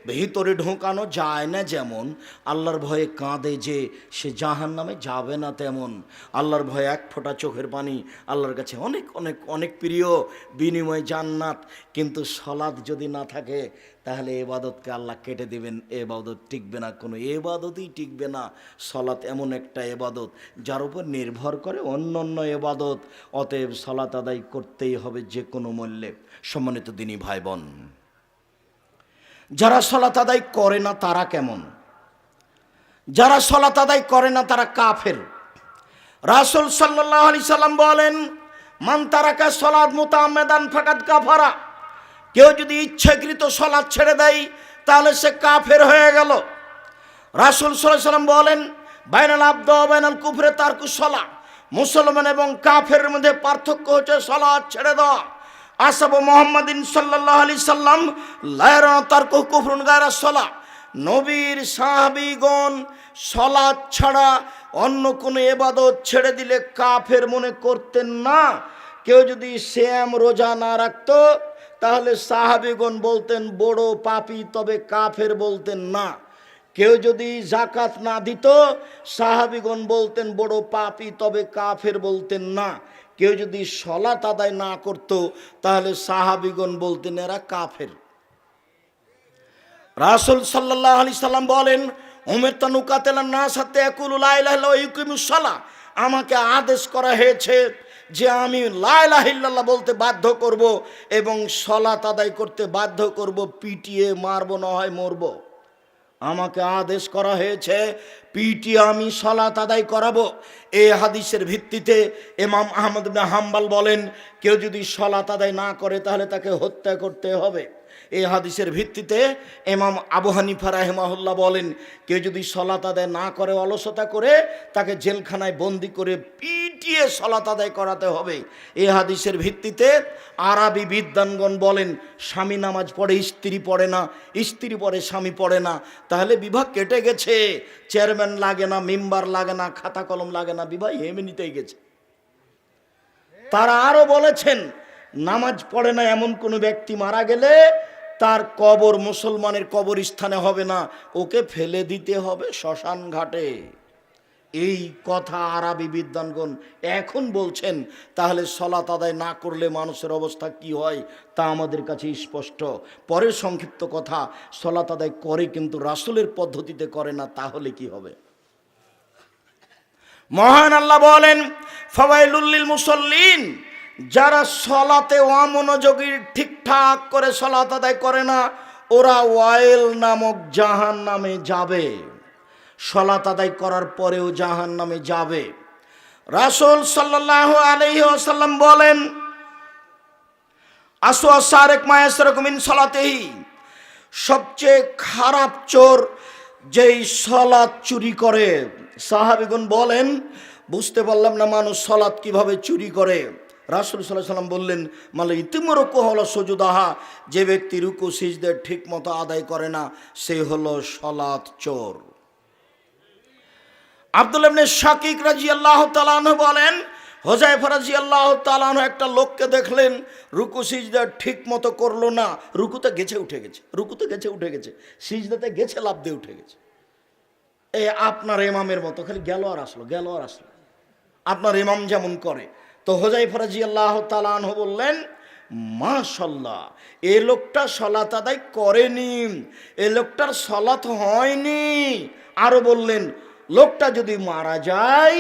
ভিতরে ঢোকানো যায় না যেমন, আল্লাহর ভয়ে কাঁদে যে সে জাহান্নামে যাবে না তেমন। আল্লাহর ভয়ে এক ফোঁটা চোখের পানি আল্লাহর কাছে অনেক অনেক অনেক প্রিয়, বিনিময় জান্নাত। কিন্তু সালাত যদি না থাকে তাহলে এবাদতকে আল্লাহ কেটে দিবেন, এবাদত টিকবে না, কোনো এবাদতই টিকবে না। সালাত এমন একটা এবাদত যার উপর নির্ভর করে অন্য অন্য এবাদত। অতএব সালাত আদায় করতেই হবে যে কোনো মূল্যে। সম্মানিত দিনী ভাই বোন, যারা সালাত আদায় করে না তারা কেমন? যারা সালাত আদায় করে না তারা কাফের। রাসূল সাল্লাল্লাহু আলাইহি সাল্লাম বলেন, মান তারাকা সালাত মুতাআম্মিদান ফাকাদ কাফারা। কেউ যদি ইচ্ছাকৃত সালাত ছেড়ে দেয় তাহলে সে কাফের হয়ে গেল। রাসূল সাল্লাল্লাহু আলাইহি সাল্লাম বলেন, বাইনাল আবদ ওয়া বাইনাল কুফরি তারকুস সালাত। মুসলমান এবং কাফেরের মধ্যে পার্থক্য হচ্ছে সালাত ছেড়ে দেওয়া। আসহাবে মুহাম্মাদিন সাল্লাল্লাহু আলাইহি সাল্লাম লা ইয়ারাউনা তারকু কুফরুন গায়রা সালাত। নবীর সাহাবীগণ সালাত ছাড়া অন্য কোনো ইবাদত ছেড়ে দিলে কাফের মনে করতেন না। কেউ যদি সিয়াম রোজা না রাখতো তাহলে সাহাবীগণ বলতেন বড় পাপী, তবে কাফের বলতেন না। কেউ যদি যাকাত না দিত সাহাবীগণ বলতেন বড় পাপী, তবে কাফের বলতেন না। কেউ যদি সালাত আদায় না করত তাহলে সাহাবীগণ বলতেন এরা কাফের। রাসূল সাল্লাল্লাহু আলাইহি সাল্লাম বলেন, উমিরতু নুকাতিলান নাস হাত্তা ইয়াকুলু লা ইলাহা ইল্লাল্লাহ ওয়া ইউকিমুস সালাহ, আমাকে আদেশ করা হয়েছে যে আমি লা ইলাহা ইল্লাল্লাহ বলতে বাধ্য করব এবং সালাত আদায় করতে বাধ্য করব, পিটিয়ে মারবো না হয় মরবো। আমাকে আদেশ করা হয়েছে পিটিয়ে আমি সালাত আদায় করাবো। এই হাদিসের ভিত্তিতে ইমাম আহমদ ইবনে হাম্বল বলেন, কেউ যদি সালাত আদায় না করে তাহলে তাকে হত্যা করতে হবে। এই হাদিসের ভিত্তিতে ইমাম আবু হানিফা রাহিমাহুল্লাহ বলেন, কেউ যদি সালাত আদায় না করে, অলসতা করে, তাকে জেলখানায় বন্দি করে পিটিয়ে সালাত আদায় করাতে হবে। এই হাদিসের ভিত্তিতে আরবি বিদ্বানগণ বলেন, স্বামী নামাজ পড়ে স্ত্রী পড়ে না, স্ত্রী পড়ে স্বামী পড়ে না, তাহলে বিবাহ কেটে গেছে। চেয়ারম্যান লাগে না, মেম্বার লাগে না, খাতা কলম লাগে না, বিবাহ এমনিতেই গেছে। তারা আরো বলেছেন, নামাজ পড়ে না এমন কোনো ব্যক্তি মারা গেলে তার কবর মুসলমানের কবরস্থানে হবে না, ওকে ফেলে দিতে হবে শ্মশান ঘাটে। এই কথা আরবি বিদ্বানগণ এখন বলছেন। তাহলে সালাত আদায় না করলে মানুষের অবস্থা কি হয় তা আমাদের কাছে স্পষ্ট। পরের সংক্ষিপ্ত কথা, সালাত আদায় করে কিন্তু রাসূলের পদ্ধতিতে করে না, তাহলে কি হবে? মহান আল্লাহ বলেন, ফাওয়াইলুল লিল মুসাল্লিন, যারা সালাতে অমনোযোগী, ঠিকঠাক করে সালাত আদায় করে না, ওরা ওয়াইল নামক জাহান্নামে যাবে। সালাত আদায় করার পরেও জাহান্নামে যাবে। রাসূল সাল্লাল্লাহু আলাইহি ওয়াসাল্লাম বলেন, আসওয়া সারিক মা ইয়াসরিকু মিন সালাতিহি, সবচেয়ে খারাপ চোর যেই সালাত চুরি করে। সাহাবীগণ বলেন, বুঝতে পারলাম না মানুষ সালাত কিভাবে চুরি করে। রাসূল সাল্লাল্লাহু আলাইহি ওয়াসাল্লাম বললেন, মালা ইতিমরকু হলো সুজুদাহা, যে ব্যক্তি রুকু সিজদা ঠিক মতো আদায় করে না সে হলো সালাত চোর। আব্দুল্লাহ ইবনে শাকিক রাদিয়াল্লাহু তাআলা আনহু বলেন, হুযায়ফা রাদিয়াল্লাহু তাআলা আনহু একটা লোককে দেখলেন রুকু সিজদা ঠিক মতো করলো না, রুকুতে গেছে উঠে গেছে, সিজদাতে গেছে লাফ দিয়ে উঠে গেছে। এই আপনার ইমামের মতো খালি গেল আর আসলো, আপনার ইমাম যেমন করে। তো হুযায়ফা রাদিয়াল্লাহু তাআলা আনহু বললেন, মাশাআল্লাহ, এই লোকটা সালাত আদায় করেনি, এই লোকটার সালাত হয়নি। আরো বললেন, লোকটা যদি মারা যায়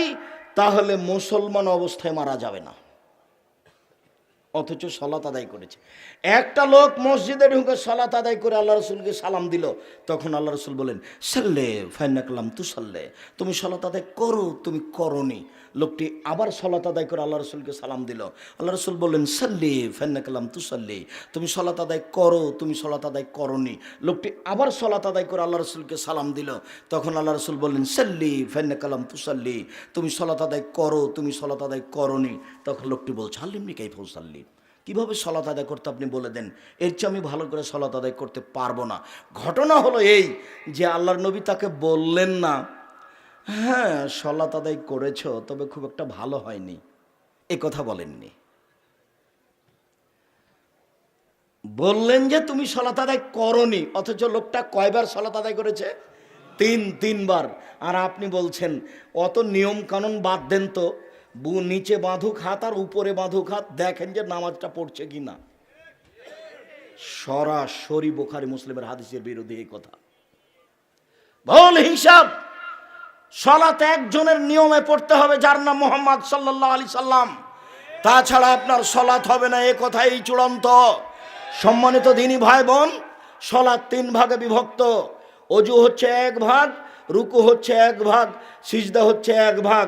তাহলে মুসলমান অবস্থায় মারা যাবে না, অথচ সালাত আদায় করেছে। একটা লোক মসজিদে ঢুকে সালাত আদায় করে আল্লাহ রাসূলকে সালাম দিল, তখন আল্লাহ রাসূল বলেন, সাল্লে ফাইন্নাকা লাম তুসাল্লে, তুমি সালাত আদায় করো, তুমি করনি। লোকটি আবার সালাত আদায় করে আল্লাহ রাসূলকে সালাম দিল। আল্লাহ রাসূল বললেন, সাল্লি ফাইন্নাকা লাম তুসাল্লি, তুমি সালাত আদায় করো, তুমি সালাত আদায় করনি। লোকটি আবার সালাত আদায় করে আল্লাহ রাসূলকে সালাম দিল। তখন আল্লাহ রাসূল বললেন, সাল্লি ফাইন্নাকা লাম তুসাল্লি, তুমি সালাত আদায় করো, তুমি সালাত আদায় করনি। তখন লোকটি বলছে, আল্লিমনি কাইফা উসাল্লি, কিভাবে সালাত আদায় করতে আপনি বলে দেন, এর চেয়ে আমি ভালো করে সালাত আদায় করতে পারবো না। ঘটনা হলো এই যে আল্লাহর নবী তাকে বললেন না, হ্যাঁ সালাত আদায় করেছো তবে খুব একটা ভালো হয়নি, এ কথা বলেননি। বললেন যে তুমি সালাত আদায় করনি, অথচ লোকটা কয়বার সালাত আদায় করেছে? তিনবার। আর আপনি বলছেন অত নিয়ম কানুন বাদ দেন তো, নিচে বাঁধুক হাত আর উপরে বাঁধুক হাত, দেখেন যে নামাজটা পড়ছে কিনা। সরাসরি বুখারী মুসলিমের হাদিসের বিরোধী এই কথা। ভুল হিসাব। সালাত একজনের নিয়মে পড়তে হবে যার নাম মুহাম্মদ সাল্লাল্লাহু আলাইহি সাল্লাম, তাছাড়া আপনার সালাত হবে না, এ কথাই চূড়ান্ত। সম্মানিত দ্বীনী ভাই বোন, সালাত 3 ভাগে বিভক্ত। ওযু হচ্ছে 1 ভাগ, রুকু হচ্ছে 1 ভাগ, সিজদা হচ্ছে 1 ভাগ।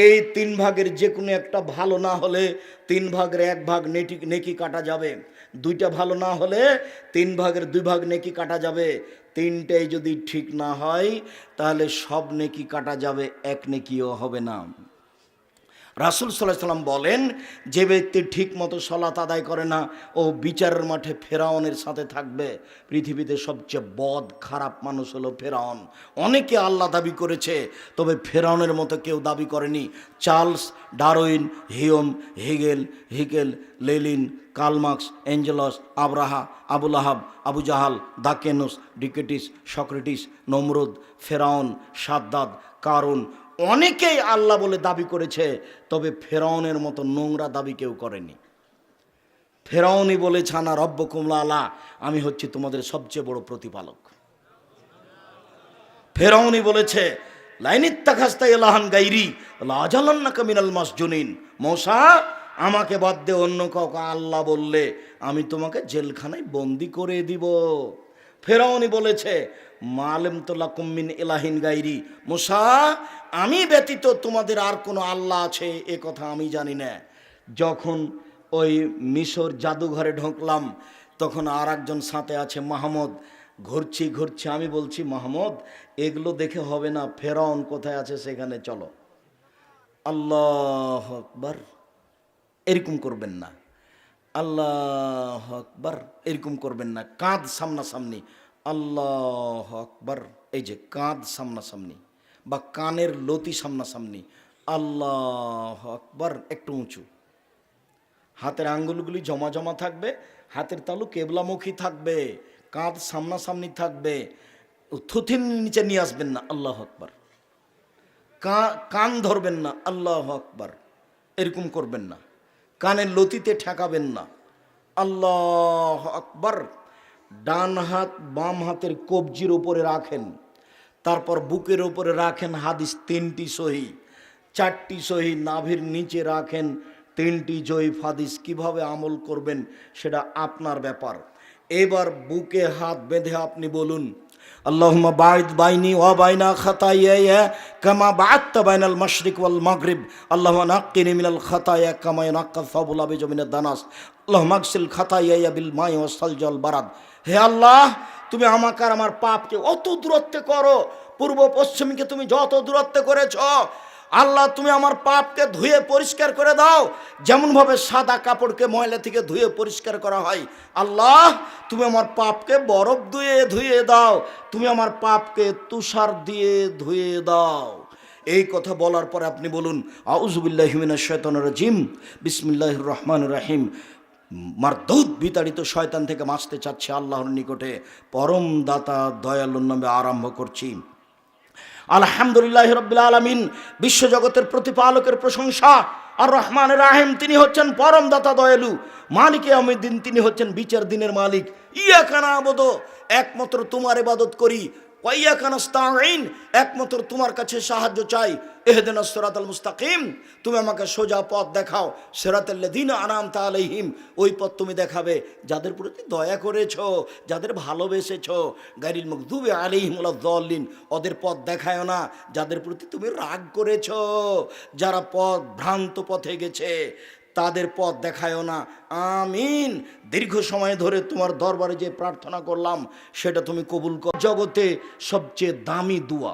এই 3 ভাগের যে কোনো একটা ভালো না হলে 3 ভাগের 1 ভাগ নেকি কাটা যাবে। 2টা ভালো না হলে 3 ভাগের 2 ভাগ নেকি কাটা যাবে। 3টাই যদি ঠিক না হয় তাহলে সব নেকি কাটা যাবে, 1 নেকিও হবে না। রাসূল সাল্লাল্লাহু আলাইহি সাল্লাম বলেন, যে ব্যক্তি ঠিক মতো সালাত আদায় করে না ও বিচারের মাঠে ফেরাউনের সাথে থাকবে। পৃথিবীতে সবচেয়ে বদ খারাপ মানুষ হলো ফেরাউন। অনেকে আল্লাহ দাবি করেছে, তবে ফেরাউনের মতো কেউ দাবি করেনি। Charles Darwin, Hume, Hegel, Lenin, Karl Marx, Engels, আব্রাহা, আবুল আহাব, আবু জাহাল, দাকেনুস, ডিকেটিস, সক্রেটিস, নমরুদ, ফেরাউন, সাদ্দাদ, কারুন, অনেকেই আল্লাহ বলে দাবি করেছে, তবে ফেরাউনের মতো নোংরা দাবি কেউ করেনি। ফেরাউনই বলেছে, আনা রব্বুকুম আলা, আমি হচ্ছি তোমাদের সবচেয়ে বড় প্রতিপালক। ফেরাউনি বলেছে লাইনিত্তাখাস্তা ইলাহান গাইরি লাজালান্নাকা মিনাল মাসজুনিন, মূসা আমাকে বাদ দিয়ে অন্য কাউকে আল্লাহ বললে আমি তোমাকে জেলখানায় বন্দি করে দিব। ফেরাউনি বলেছে মালেম তো লাকুম মিন ইলাহিন গাইরি, মূসা আমি ব্যতীত তোমাদের আর কোনো আল্লাহ আছে এ কথা আমি জানি না। যখন ওই মিশর জাদুঘরে ঢুকলাম তখন আর একজন সাথে আছে মাহমুদ, ঘুরছি আমি বলছি মাহমুদ এগুলো দেখে হবে না, ফেরাউন কোথায় আছে সেখানে চলো। আল্লাহ আকবার, এরকম করবেন না, আল্লাহ আকবার এরকম করবেন না, কাঁধ সামনাসামনি, আল্লাহ আকবার, এই যে কাঁধ সামনাসামনি বা কানের লতি সামনাসামনি, আল্লাহ আকবার একটু উঁচু, হাতের আঙ্গুলগুলি জমা জমা থাকবে, হাতের তালু কেবলামুখী থাকবে, কাঁধ সামনাসামনি থাকবে, থুথির নিচে নিয়ে আসবেন না, আল্লাহ আকবার, কান ধরবেন না, আল্লাহ আকবার এরকম করবেন না, কানের লতিতে ঠেকাবেন না, আল্লাহ আকবার। ডান হাত বাম হাতের কবজির উপরে রাখেন, তারপর বুকের উপরে রাখেন হাদিস 3টি সহি, 4টি সহি নাভির নিচে রাখেন, 3টি জয়ীফ হাদিস। কিভাবে আমল করবেন সেটা আপনার ব্যাপার। এবার বুকে হাত বেঁধে আপনি বলুন আল্লাহুম্মা বাঈদ বাইনি ওয়া বাইনা খাতায়ায়া কামা বা'আদতা বাইনাল মাশরিক ওয়াল মাগরিব, আল্লাহুম্মা নাক্কিনি মিনাল খাতায়া কামা ইয়ানাক্কাস সাবুল আবিজ মিনাদ দানাস, আল্লাহুম্মা আগসিল খাতায়ায়া বিল মাই ওয়াস সালজি ওয়াল বারাদ। হে আল্লাহ তুমি আমাকে আর আমার পাপকে অত দূরত্বে করো, পূর্ব পশ্চিমকে তুমি যত দূরত্বে করেছ আল্লাহ তুমি আমার পাপকে ধুয়ে পরিষ্কার করে দাও, যেমনভাবে সাদা কাপড়কে ময়লা থেকে ধুয়ে পরিষ্কার করা হয়। আল্লাহ তুমি আমার পাপকে বরফ দিয়ে ধুয়ে দাও, তুমি আমার পাপকে তুষার দিয়ে ধুয়ে দাও। এই কথা বলার পরে আপনি বলুন আউযু বিল্লাহি মিনাশ শাইতানির রাজিম, বিসমিল্লাহির রহমানির রহিম। মারদুদ বিতাড়িত শয়তান থেকে বাঁচতে চাচ্ছি আল্লাহর নিকটে, পরম দাতা দয়ালুর নামে আরম্ভ করছি। আলহামদুলিল্লাহ রাব্বিল আলামিন, বিশ্বজগতের প্রতিপালকের প্রশংসা। আর রহমানের রাহিম তিনি হচ্ছেন পরম দাতা দয়ালু, মালিকে ইয়াউমিদ্দিন তিনি হচ্ছেন বিচার দিনের মালিক। ইয়াকা না'বুদু একমাত্র তোমার ইবাদত করি, ওয়া ইয়াকা নাস্তাঈন একমাত্র তোমার কাছে সাহায্য চাই। ইহদিনাস সিরাতাল মুস্তাকিম তুমি আমাকে সোজা পথ দেখাও, সিরাতাল লাযিনা আনআমতা আলাইহিম ওই পথ তুমি দেখাবে যাদের প্রতি দয়া করেছো, যাদের ভালোবেসেছো। গায়রিল মাগদুবি আলাইহিম ওয়ালাদ দাল্লিন ওদের পথ দেখায় না যাদের প্রতি তুমি রাগ করেছো, যারা পথ ভ্রান্ত পথে গেছে তাদের পথ দেখায়ও না। আমিন। দীর্ঘ সময় ধরে তোমার দরবারে যে প্রার্থনা করলাম সেটা তুমি কবুল কর। জগতে সবচেয়ে দামি দোয়া,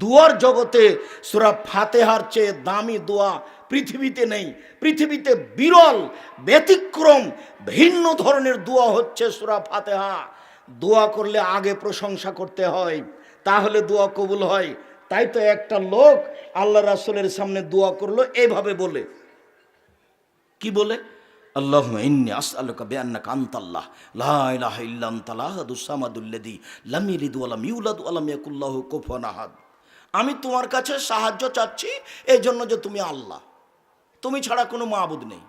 দুয়ার জগতে সূরা ফাতিহার চেয়ে দামি দোয়া পৃথিবীতে নেই। পৃথিবীতে বিরল ব্যতিক্রম ভিন্ন ধরনের দোয়া হচ্ছে সূরা ফাতিহা। দোয়া করলে আগে প্রশংসা করতে হয়, তাহলে দোয়া কবুল হয়। তাই তো একটা লোক আল্লাহ রাসূলের সামনে দোয়া করলো এইভাবে বলে, কি বলে? আল্লাহুম্মা ইন্নী আসআলুকা বিআন্নাকা আনতাল্লাহ লা ইলাহা ইল্লা আনতাল আহাদুস সামাদুল্লাযী লাম ইয়ালিদ ওয়া লাম ইউলাদ ওয়া লাম ইয়াকুল লাহু কুফুয়ান আহাদ। আমি তোমার কাছে সাহায্য চাচ্ছি এই জন্য যে তুমি আল্লাহ, তুমি ছাড়া কোনো মাবুদ নেই,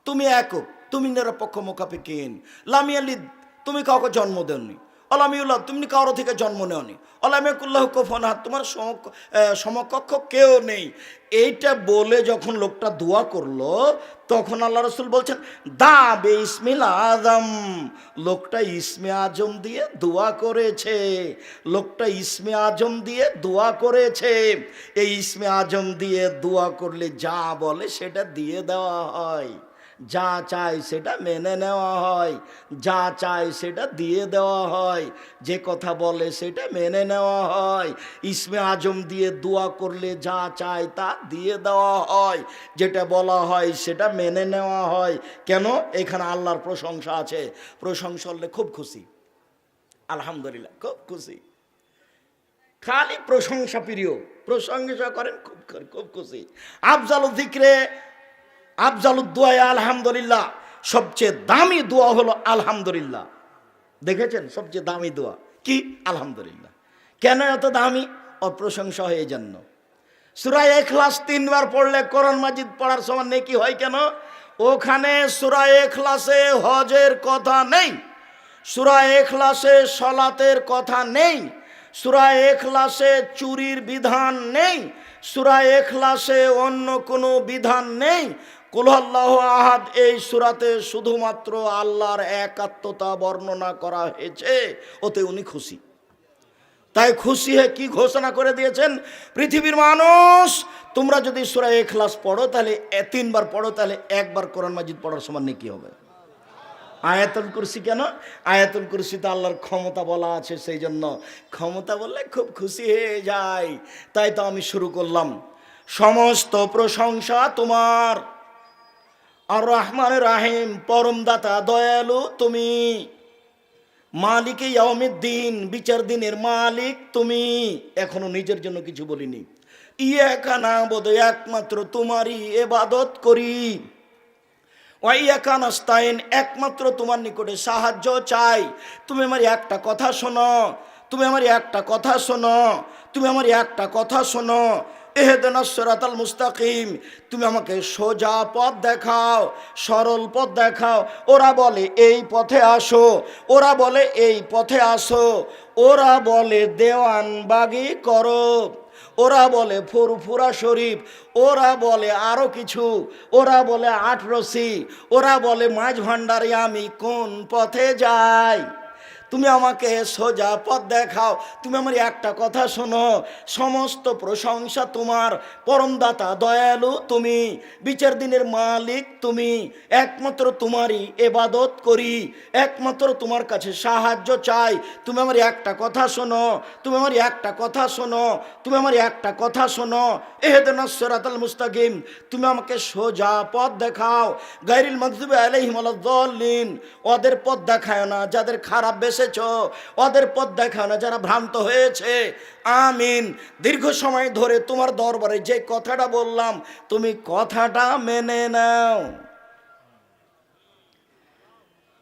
তুমি একক, তুমি নিরপেক্ষ মুখাপেক্ষিহীন। লাম ইয়ালিদ তুমি কাউকে জন্ম দেওনি, ওয়ালাম ইউলাদ তুমি কারো থেকে জন্ম নেওনি, ওয়ালাম ইয়াকুল লাহু কুফুয়ান আহাদ তোমার সমকক্ষ কেউ নেই। এইটা বলে যখন লোকটা দোয়া করলো তখন আল্লাহ রাসূল বলছেন দা বে ইসমিল আজম। লোকটা ইসমে আজম দিয়ে দোয়া করেছে, লোকটা ইসমে আজম দিয়ে দোয়া করেছে। এই ইসমে আজম দিয়ে দোয়া করলে যা বলে সেটা দিয়ে দেওয়া হয়, যা চাই সেটা মেনে নেওয়া হয়, যা চাই সেটা দিয়ে দেওয়া হয়, যে কথা বলে সেটা মেনে নেওয়া হয়। ইসমে আজম দিয়ে দোয়া করলে যা চাই তা দিয়ে দেওয়া হয়, যেটা বলা হয় সেটা মেনে নেওয়া হয়। কেন? এখানে আল্লাহর প্রশংসা আছে। প্রশংসা হলে খুব খুশি, আলহামদুলিল্লাহ খুব খুশি, খালি প্রশংসা প্রিয়, প্রশংসা করেন খুব খুব খুশি। আফজালুল যিকরে আফজালুদ দোয়া আলহামদুলিল্লাহ, সবচেয়ে দামি দোয়া হলো আলহামদুলিল্লাহ। দেখেছেন সবচেয়ে দামি দোয়া কি? আলহামদুলিল্লাহ। কেন এত দামি? ওর প্রশংসা হয়ে জন্য। সূরা ইখলাস 3 বার পড়লে কোরআন মাজিদ পড়ার সমান নেকি হয়। কেন? ওখানে সূরা ইখলাসে হজের কথা নেই, সূরা ইখলাসে সালাতের কথা নেই, সূরা ইখলাসে চুরির বিধান নেই, সূরা ইখলাসে অন্য কোনো বিধান নেই। কুল আল্লাহু আহাদ এই সূরাতে শুধুমাত্র আল্লাহর একাত্মতা বর্ণনা করা হয়েছে, ওতে উনি খুশি। তাই খুশি হয়ে কি ঘোষণা করে দিয়েছেন, পৃথিবীর মানুষ তোমরা যদি সূরা ইখলাস পড়ো তাহলে 3 বার পড়ো, তাহলে একবার কোরআন মাজিদ পড়ার সমান নেকি হবে। আয়াতুল কুরসি কেন? আয়াতুল কুরসিতে আল্লাহর ক্ষমতা বলা আছে, সেই জন্য ক্ষমতা বললে খুব খুশি হয়ে যায়। তাই তো আমি শুরু করলাম, সমস্ত প্রশংসা তোমার, আর রহমান রাহিম, পরম দাতা দয়ালু তুমি, মালিক ইয়াউমিদ্দিন, বিচার দিনের মালিক তুমি। এখনো নিজের জন্য কিছু বলিনি। ইয়াকা নাবুদু, একমাত্র তোমারই ইবাদত করি, ওয়া ইয়াকা নাস্তাইন, একমাত্র তোমার নিকটে সাহায্য চাই। তুমি আমার একটা কথা শোনো, তুমি আমার একটা কথা শোনো, তুমি আমার একটা কথা শোনো। ইহদিনাস সিরাতাল মুস্তাকিম, তুমি আমাকে সোজা পথ দেখাও, সরল পথ দেখাও। ওরা বলে এই পথে আসো, ওরা বলে এই পথে আসো, ওরা বলে দেওয়ানবাগি করো, ওরা বলে ফুরফুরা শরীফ, ওরা বলে আরো কিছু, ওরা বলে আটরসি, ওরা বলে মাঝ ভান্ডারে, আমি কোন পথে যাই? তুমি আমাকে সোজা পথ দেখাও, তুমি আমার একটা কথা শোনো। সমস্ত প্রশংসা তোমার, পরমদাতা দয়ালু তুমি, বিচার দিনের মালিক তুমি, একমাত্র তোমারই ইবাদত করি, একমাত্র তোমার কাছে সাহায্য চাই। তুমি আমার একটা কথা শোনো, তুমি আমার একটা কথা শোনো, তুমি আমার একটা কথা শোনো। ইহদিনাস সিরাতাল মুস্তাকিম, তুমি আমাকে সোজা পথ দেখাও। গায়রিল মাগযুবি আলাইহিম ওয়ালাদ-দাল্লিন, ওদের পথ দেখায় না যাদের খারাপ বেশ, ওদের পথ দেখাও না যারা ভ্রান্ত হয়েছে। আমিন। দীর্ঘ সময় ধরে তোমার দরবারে যে কথাটা বললাম, তুমি কথাটা মেনে নাও।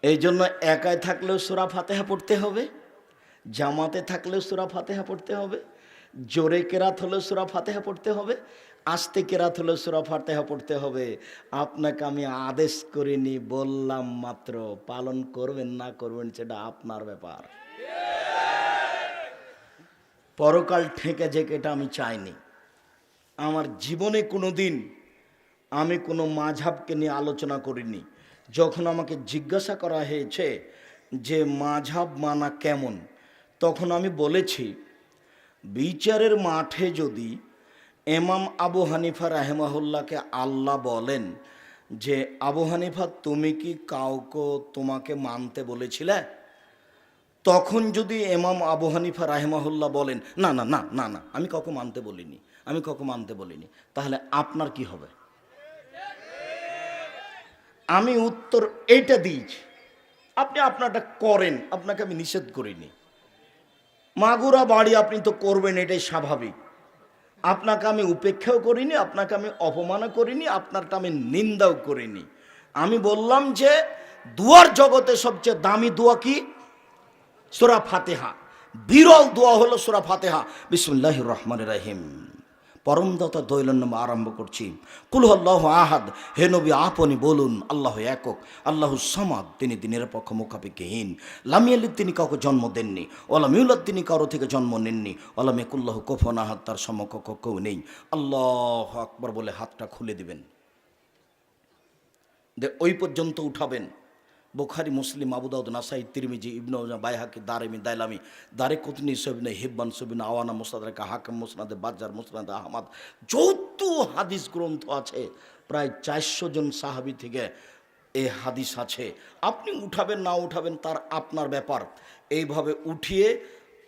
এই জন্য একাই থাকলেও সূরা ফাতিহা পড়তে হবে, জামাতে থাকলেও সূরা ফাতিহা পড়তে হবে, জোরে কেরাত হলেও সূরা ফাতিহা পড়তে হবে, আস্তে কেরাত হলেও সূরা ফাতিহা পড়তে হবে। আপনাকে আমি আদেশ করিনি, বললাম মাত্র। পালন করবেন না করবেন সেটা আপনার ব্যাপার। পরকাল ঠেকে যে এটা আমি চাইনি। আমার জীবনে কোনো দিন আমি কোনো মাযহাবকে নিয়ে আলোচনা করিনি। যখন আমাকে জিজ্ঞাসা করা হয়েছে যে মাযহাব মানা কেমন, তখন আমি বলেছি, বিচারের মাঠে যদি ইমাম আবু হানিফা রাহিমাহুল্লাহকে আল্লাহ বলেন যে আবু হানিফা তুমি কি কাউকে তোমাকে মানতে বলেছিলে, তখন যদি ইমাম আবু হানিফা রাহিমাহুল্লাহ বলেন না না না না না আমি কাউকে মানতে বলিনি, আমি কাউকে মানতে বলিনি, তাহলে আপনার কি হবে? আমি উত্তর এইটা দিয়েছি, আপনি আপনারটা করেন, আপনাকে আমি নিষেধ করিনি। মাগুরা বাড়ি আপনি তো করবেন, এটাই স্বাভাবিক। আপনাকে আমি উপেক্ষাও করিনি, আপনাকে আমি অপমানও করিনি, আপনারটা আমি নিন্দাও করিনি। আমি বললাম যে দুয়ার জগতে সবচেয়ে দামি দোয়া কি? সূরা ফাতিহা। বিরল দোয়া হলো সূরা ফাতিহা। বিসমিল্লাহির রহমানির রহিম। পরমদাতা দয়ালুর নামে আরম্ভ করছি। কুল আল্লাহু আহাদ, হে নবী আপনি বলুন আল্লাহ একক, আল্লাহু সামাদ, তিনি নিরপেক্ষ মুখাপেক্ষীহীন, লাম ইয়ালিদ, তিনি কাউকে জন্ম দেননি, ওয়ালাম ইউলাদ, তিনি কারো থেকে জন্ম নেননি, ওয়ালাম ইয়াকুল্লাহু কুফুয়ান আহাদ, তার সমকক্ষ কেউ নেই। আল্লাহু আকবার বলে হাতটা খুলে দিবেন, ওই পর্যন্ত উঠাবেন। বুখারী, মুসলিম, আবু দাউদ, নাসাই, তিরমিজি, ইবনে মাজাহ, বাইহাকি, দারিমি, দাইলামি, দারিকুতনি, ইবনে হিব্বান, ইবনে আওয়ানা, মুসনাদে হাকিম, মুসনাদে বাজ্জার, মুসনাদে আহমদ, যত হাদিস গ্রন্থ আছে প্রায় 400 জন সাহাবী থেকে এই হাদিস আছে। আপনি উঠাবেন না উঠাবেন তার আপনার ব্যাপার। এইভাবে উঠিয়ে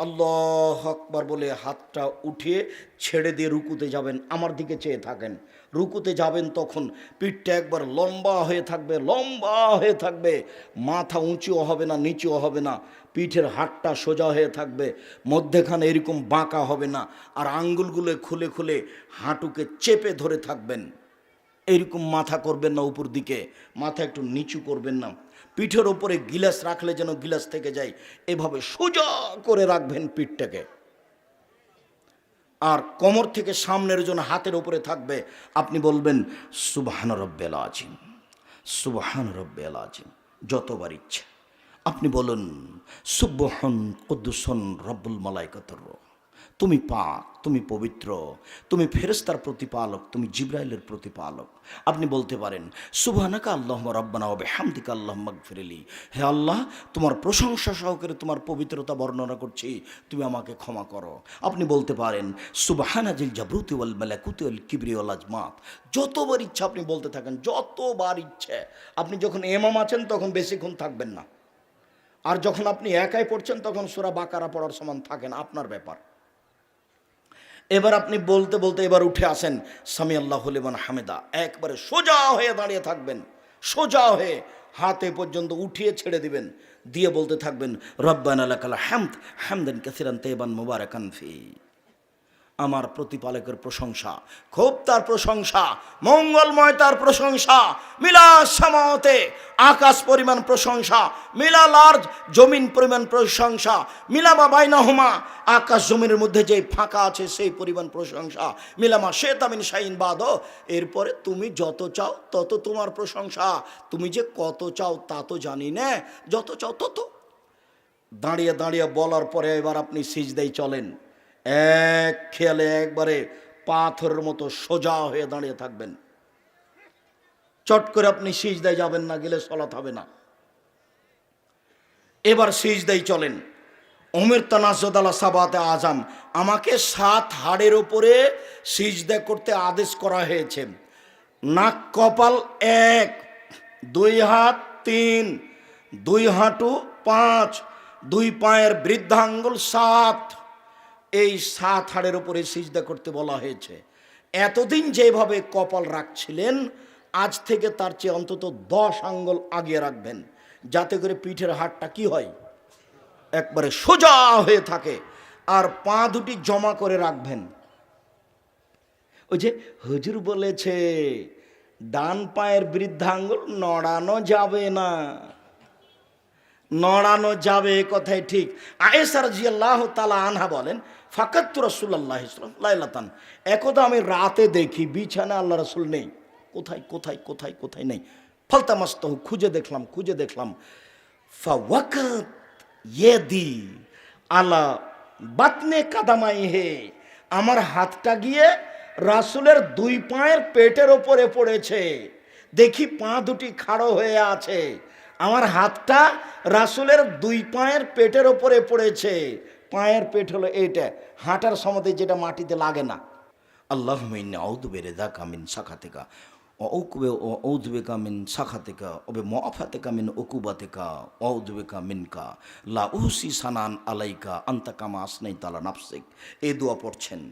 আল্লাহু আকবার বলে হাতটা উঠিয়ে ছেড়ে দিয়ে রুকুতে যাবেন। আমার দিকে চেয়ে থাকেন। রুকুতে যাবেন তখন পিঠটা একবার লম্বা হয়ে থাকবে, লম্বা হয়ে থাকবে, মাথা উঁচুও হবে না নিচুও হবে না, পিঠের হাতটা সোজা হয়ে থাকবে, মধ্যেখানে এরকম বাঁকা হবে না, আর আঙ্গুলগুলো খুলে খুলে হাঁটুকে চেপে ধরে থাকবেন। এইরকম মাথা করবেন না উপর দিকে, মাথা একটু নিচু করবেন না, পিঠের ওপরে গিলাস রাখলে যেন গিলাস থেকে যায়, এভাবে সোজা করে রাখবেন পিঠটাকে। আর কোমর থেকে সামনের জন্য হাতের উপরে থাকবে। আপনি বলবেন সুবহান রব্বিল আযীম, সুবহান রব্বিল আযীম, যতবার ইচ্ছে। আপনি বলুন সুবহান কুদ্দুসুন রব্বুল মালাইকাতুর রূহ, তুমি পাক, তুমি পবিত্র, তুমি ফেরেশতার প্রতিপালক, তুমি জিবরাইলের প্রতিপালক। আপনি বলতে পারেন সুবহানাকা আল্লাহুম্মা রাব্বানা ওয়া বিহামদিকা আল্লাহুম্মা গফিরলি, হে আল্লাহ তোমার প্রশংসা সহকারে তোমার পবিত্রতা বর্ণনা করছি, তুমি আমাকে ক্ষমা করো। আপনি বলতে পারেন সুবহানাজিল জাবরুতি ওয়াল মালাকুতি ওয়াল কিবরি ওয়াল আজমাত। যতবার ইচ্ছা আপনি বলতে থাকেন, যতবার ইচ্ছে। আপনি যখন ইমাম আছেন তখন বেশিক্ষণ থাকবেন না, আর যখন আপনি একাই পড়ছেন তখন সূরা বাকারা পড়ার সমান থাকেন, আপনার ব্যাপার। এবার আপনি বলতে বলতে এবার উঠে আসেন সামি আল্লাহু লিমান হামিদা, একবারে সোজা হয়ে দাঁড়িয়ে থাকবেন, সোজা হয়ে হাতে পর্যন্ত উঠিয়ে ছেড়ে দিবেন, দিয়ে বলতে থাকবেন রব্বানা লাকাল হামদ হামদান কাসিরান তাইয়িবান মুবারাকান ফি। আমার প্রতিপালকের প্রশংসা, খুব তার প্রশংসা, মঙ্গলময় তার প্রশংসা, মিলা সামাওয়াতে আকাশ পরিমাণ প্রশংসা, মিলা লার্জ জমিন পরিমাণ প্রশংসা, মিলা মা বাইনাহুমা আকাশ জমিনের মধ্যে যে ফাঁকা আছে সেই পরিমাণ প্রশংসা, মিলামা শেতামিন শাইন বাদ। এরপরে তুমি যত চাও তত তোমার প্রশংসা, তুমি যে কত চাও তা তো জানি না, যত চাও তত। দাঁড়িয়ে দাঁড়িয়ে বলার পরে এবার আপনি সিজদায় চলেন, এক খেয়ালে একবারে পাথরের মতো সোজা হয়ে দাঁড়িয়ে থাকবেন। চট করে আপনি সিজদায় যাবেন না, গেলে সলাত হবে না। এবার সিজদায় চলেন। ওমর তানাজ্জুদ আলা সাবাতে আজম, আমাকে 7 হাড়ের উপরে সিজদা করতে আদেশ করা হয়েছে। নাক কপাল 1, 2 হাত 3, 2 হাঁটু 5, 2 পায়ের বৃদ্ধাঙ্গুল 7, এই 7 হাড়ের উপরে সিজদা করতে বলা হয়েছে। এতদিন যেভাবে কপাল রাখছিলেন, আজ থেকে তার চেয়ে অন্তত 10 আঙ্গুল আগিয়ে রাখবেন, যাতে করে পিঠের হাড়টা কি হয়, একবারে সোজা হয়ে থাকে। আর পা দুটি জমা করে রাখবেন। ওই যে হুজুর বলেছে ডান পায়ের বৃদ্ধাঙ্গুল নড়ানো যাবে না, নড়ানো যাবে, কথাই ঠিক। আয়েশা রাদিয়াল্লাহু তাআলা আনহা বলেন ফাকাতু রাসূলুল্লাহ সাল্লাল্লাহু আলাইহি ওয়াসাল্লাম, একদা আমি রাতে দেখি বিছানা আল্লাহ রাসূল নেই, কোথায় কোথায় কোথায় কোথায় নেই। ফালতামাসতাহু, খুঁজে দেখলাম। ফাওয়াকাত ইয়াদি আলা বাতনে কাদামাইহে, আমার হাতটা গিয়ে রাসূলের 2 পায়ের পেটের ওপরে পড়েছে। দেখি পা দুটি খাড়ো হয়ে আছে, আমার হাতটা রাসূলের 2 পায়ের পেটের ওপরে পড়েছে। পায়ের পেট হলো এইটা, হাঁটার সময় যেটা মাটিতে লাগে না। আল্লাহুম্মা ইন্নী আউযু বিরিদাকা মিন সাখাতিকা ওয়া আউযু বিকা মিন সাখাতিকা ওয়া বিমুআফাতিকা মিন উকুবাতিকা ওয়া আউযু বিকা মিনকা লা উহসি সানান আলাইকা আনতা কামা আসনাইতা আলা নাফসিক। এই দোয়া পড়ছেন,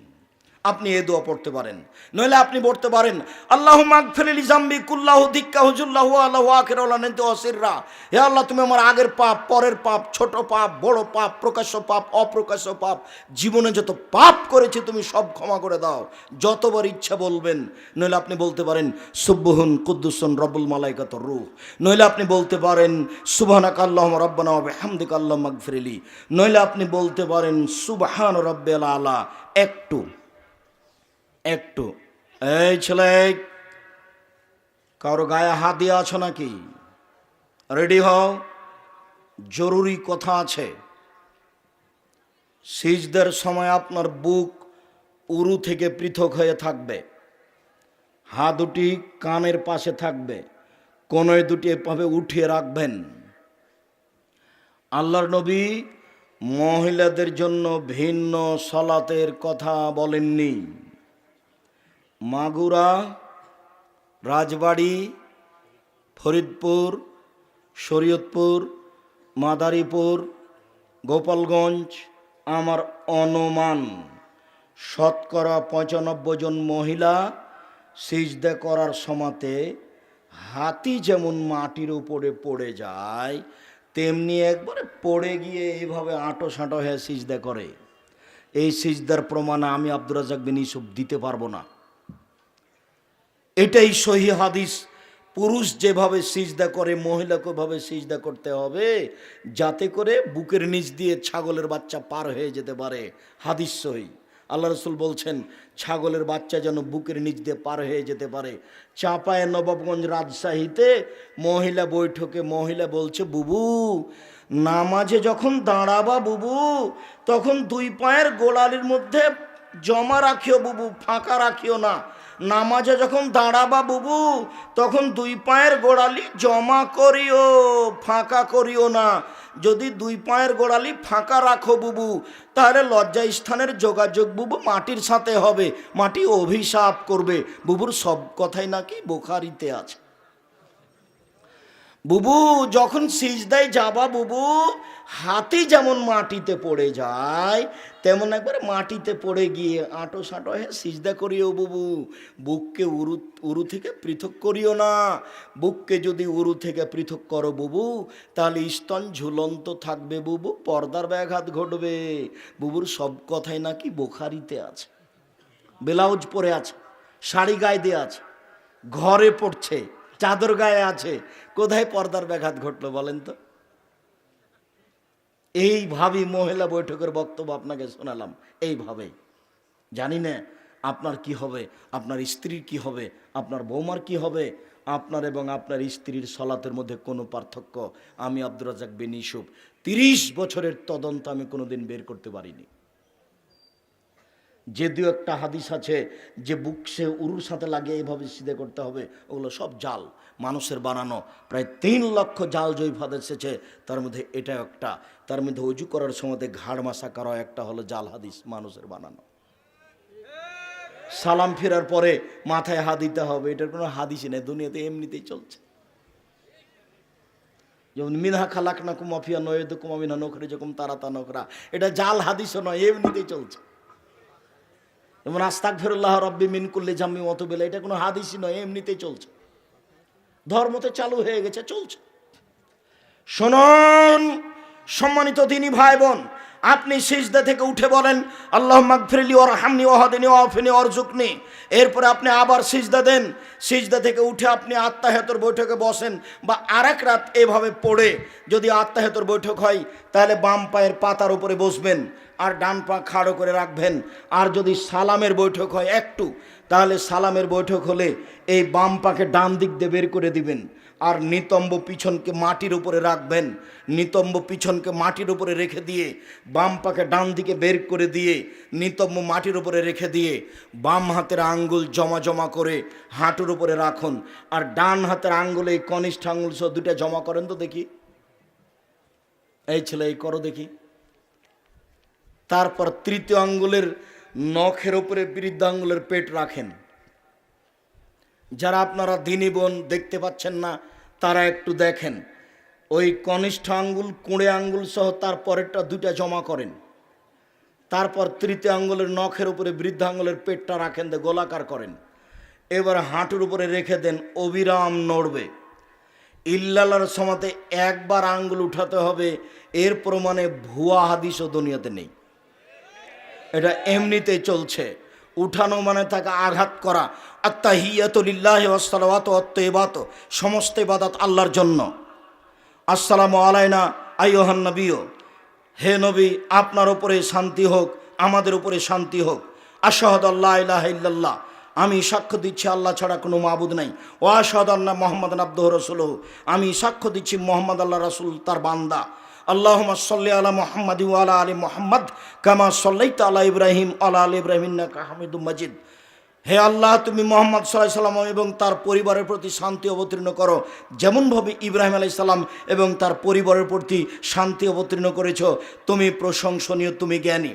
আপনি এই দোয়া পড়তে পারেন। নইলে আপনি পড়তে পারেন আল্লাহুম্মা আগফিরলি যামবি কুল্লাহু দিক্কাহু জুল্লাহু আলাহু আখিরা ওয়া লানতু ওয়াসিররা। হে আল্লাহ, তুমি আমার আগের পাপ, পরের পাপ, ছোট পাপ, বড় পাপ, প্রকাশ্য পাপ, অপ্রকাশ্য পাপ, জীবনে যত পাপ করেছি তুমি সব ক্ষমা করে দাও। যতবার ইচ্ছা বলবেন। নইলে আপনি বলতে পারেন সুবহুন কুদ্দুসুন রব্বুল মালাইকাতুর রূহ। নইলে আপনি বলতে পারেন সুবহানাকা আল্লাহুম্মা রাব্বানা ওয়া বিহামদিকা আল্লাহুম্মা গফিরলি। নইলে আপনি বলতে পারেন সুবহান রাব্বিল আলা। একটু এই ছেলে, কারো গায়ে হাত দিয়ে আছো নাকি? রেডি হও, জরুরি কথা আছে। সিজদার সময় আপনার বুক উরু থেকে পৃথক হয়ে থাকবে, হাত দুটি কানের পাশে থাকবে, কোনোয় দুটি এভাবে উঠিয়ে রাখবেন। আল্লাহর নবী মহিলাদের জন্য ভিন্ন সালাতের কথা বলেননি। মাগুরা, রাজবাড়ি, ফরিদপুর, শরীয়তপুর, মাদারীপুর, গোপালগঞ্জ, আমার অনুমান শতকরা 95 জন মহিলা সিজদা করার সময়তে হাতি যেমন মাটির উপরে পড়ে যায়, তেমনি একবারে পড়ে গিয়ে এইভাবে আঁটো সাঁটো হয়ে সিজদা করে। এই সিজদার প্রমাণ আমি আব্দুর রাজ্জাক বিন ইউসুফ দিতে পারবো না। এটাই সহিহ হাদিস। পুরুষ যেভাবে সিজদা করে মহিলাকে ভাবে সিজদা করতে হবে, যাতে করে বুকের নিচ দিয়ে ছাগলের বাচ্চা পার হয়ে যেতে পারে। হাদিস সহিহ। আল্লাহ রসুল বলছেন ছাগলের বাচ্চা যেন বুকের নিচ দিয়ে পার হয়ে যেতে পারে। চাঁপায় নবাবগঞ্জ রাজশাহীতে মহিলা বৈঠকে মহিলা বলছে, বুবু নামাজে যখন দাঁড়াবা বুবু, তখন দুই পায়ের গোড়ালির মধ্যে জমা রাখিও বুবু, ফাঁকা রাখিও না। নামাজে যখন দাঁড়াবা বুবু, তখন দুই পায়ের গোড়ালি জমা করিও, ফাঁকা করিও না। যদি দুই পায়ের গোড়ালি ফাঁকা রাখো বুবু, তাহলে লজ্জা স্থানের যোগাযোগ বুবু মাটির সাথে হবে, মাটি অভিশাপ করবে। বুবুর সব কথাই নাকি বুখারীতে আছে। বুবু যখন সিজদায় যাবা বুবু, হাতি যেমন মাটিতে পড়ে যায়, তেমন একবার মাটিতে পড়ে গিয়ে আঁটো সাঁটো হয়ে সিজদা করিও বুবু। বুককে উরু থেকে পৃথক করিও না। বুককে যদি উরু থেকে পৃথক করো বুবু, তাহলে স্তন ঝুলন্ত থাকবে বুবু, পর্দার ব্যাঘাত ঘটবে। বুবুর সব কথাই নাকি বুখারীতে আছে। ব্লাউজ পরে আছে, শাড়ি গায়ে দিয়ে আছে, ঘরে পড়ছে, চাদর গায়ে আছে, কোথায় পর্দার ব্যাঘাত ঘটলো বলেন তো? এইভাবেই মহিলা বৈঠকের বক্তব্য আপনাকে শোনালাম। এইভাবে জানি না আপনার কি হবে, আপনার স্ত্রীর কি হবে, আপনার বৌমার কি হবে। আপনার এবং আপনার স্ত্রীর সলাতের মধ্যে কোনো পার্থক্য আমি আব্দুর রাজ্জাক বিন ইউসুফ 30 বছরের তদন্ত আমি কোনোদিন বের করতে পারিনি। যে দু একটা হাদিস আছে যে বুক সে উরুর সাথে লাগিয়ে এইভাবে সিধে করতে হবে, ওগুলো সব জাল, মানুষের বানানো। প্রায় 3 লক্ষ জাল জৈফাদ এসেছে, তার মধ্যে এটা একটা। তার মধ্যে অজু করার সময় ঘাড় মাসা করা একটা হলো জাল হাদিস, মানুষের বানানো। সালাম ফেরার পরে মাথায় হাত দিতে হবে, এটার কোনো হাদিসই নেই, দুনিয়াতে এমনিতেই চলছে। যেমন মিনহা খালাকনাকুম ওয়া ফিহা নুঈদুকুম ওয়া মিনহা নুখরিজুকুম তারাতান উখরা, এটা জাল হাদিসও নয়, এমনিতেই চলছে। যেমন আস্তাগফিরুল্লাহ রাব্বি মিন কুল্লি জামমি ওয়া তুবু ইলাইহি, এটা কোনো হাদিসই নয়, এমনিতেই চলছে। ধর্মতে চালু হয়ে গেছে, চলছে। শুনুন সম্মানিত দ্বীনী ভাই বোন, আপনি সিজদা থেকে উঠে বলেন আল্লাহুম্মা গফিরলি ওয়ারহামনি ওয়াহদিনি ওয়াআফিনি ওয়ারযুকনি। এরপরে আপনি আবার সিজদা দেন। সিজদা থেকে উঠে আপনি আত্তাহিয়াতুর বৈঠকে বসেন, বা আরেক রাত এভাবে পড়ে যদি আত্তাহিয়াতুর বৈঠক হয় তাহলে বাম পায়ের পাতার উপরে বসবেন আর ডান পা খাড়ো করে রাখবেন। আর যদি সালামের বৈঠক হয় একটু, তাহলে সালামের বৈঠক হলে এই বাম পাকে ডান দিক দিয়ে বের করে দিবেন আর নিতম্ব পিছনকে মাটির উপরে রাখবেন। নিতম্ব পিছনকে মাটির উপরে রেখে দিয়ে বাম পাকে ডান দিকে বের করে দিয়ে নিতম্ব মাটির উপরে রেখে দিয়ে বাম হাতের আঙ্গুল জমা জমা করে হাঁটুর উপরে রাখুন। আর ডান হাতের আঙ্গুলে এই কনিষ্ঠ আঙ্গুল সহ দুটা জমা করেন তো দেখি। এই ছেলে এই করো দেখি। তারপর তৃতীয় আঙ্গুলের নখের উপরে বৃদ্ধ আঙ্গুলের পেট রাখেন। যারা আপনারা দ্বীনী বোন দেখতে পাচ্ছেন না তারা একটু দেখেন, ওই কনিষ্ঠ আঙ্গুল কুঁড়ে আঙ্গুল সহ তারপরেরটা দুইটা জমা করেন। তারপর তৃতীয় আঙ্গুলের নখের উপরে বৃদ্ধ আঙ্গুলের পেটটা রাখেন, দিয়ে গোলাকার করেন। এবার হাঁটুর উপরে রেখে দেন, অবিরাম নড়বে। ইল্লাল্লাহর সমাতে একবার আঙ্গুল উঠাতে হবে, এর প্রমাণে ভুয়া হাদিসও দুনিয়াতে নেই, এটা এমনিতেই চলছে। উঠানো মানে তাকে আঘাত করা। আত্তাহিয়াতু লিল্লাহি ওয়াস সালাওয়াতু ওয়াত তাইয়্যিবাতু, সমস্ত ইবাদত আল্লাহর জন্য। আসসালামু আলাইনা আইয়ুহান নবিয়্যু, হে নবী আপনার উপরে শান্তি হোক, আমাদের উপরে শান্তি হোক। আশহাদু আল্লা ইলাহা ইল্লাল্লাহ, আমি সাক্ষ্য দিচ্ছি আল্লাহ ছাড়া কোনো মাবুদ নাই। ওয়া আশহাদু আন্না মুহাম্মাদান আবদুহু রাসূলুহু, আমি সাক্ষ্য দিচ্ছি মুহাম্মদ আল্লাহ রাসূল তার বান্দা। আল্লাহুম্মা সাল্লি আলা মুহাম্মাদি ওয়া আলা আলি মুহাম্মাদ কামা সাল্লাইতা আলা ইব্রাহিম ওয়া আলা আলি ইব্রাহিম ইন্নাকা হামিদুম মাজিদ। হে আল্লাহ, তুমি মুহাম্মদ সাল্লাল্লাহু আলাইহি সাল্লাম এবং তার পরিবারের প্রতি শান্তি অবতীর্ণ করো, যেমনভাবে ইব্রাহিম আলাইহিস সালাম এবং তার পরিবারের প্রতি শান্তি অবতীর্ণ করেছ। তুমি প্রশংসনীয়, তুমি জ্ঞানী।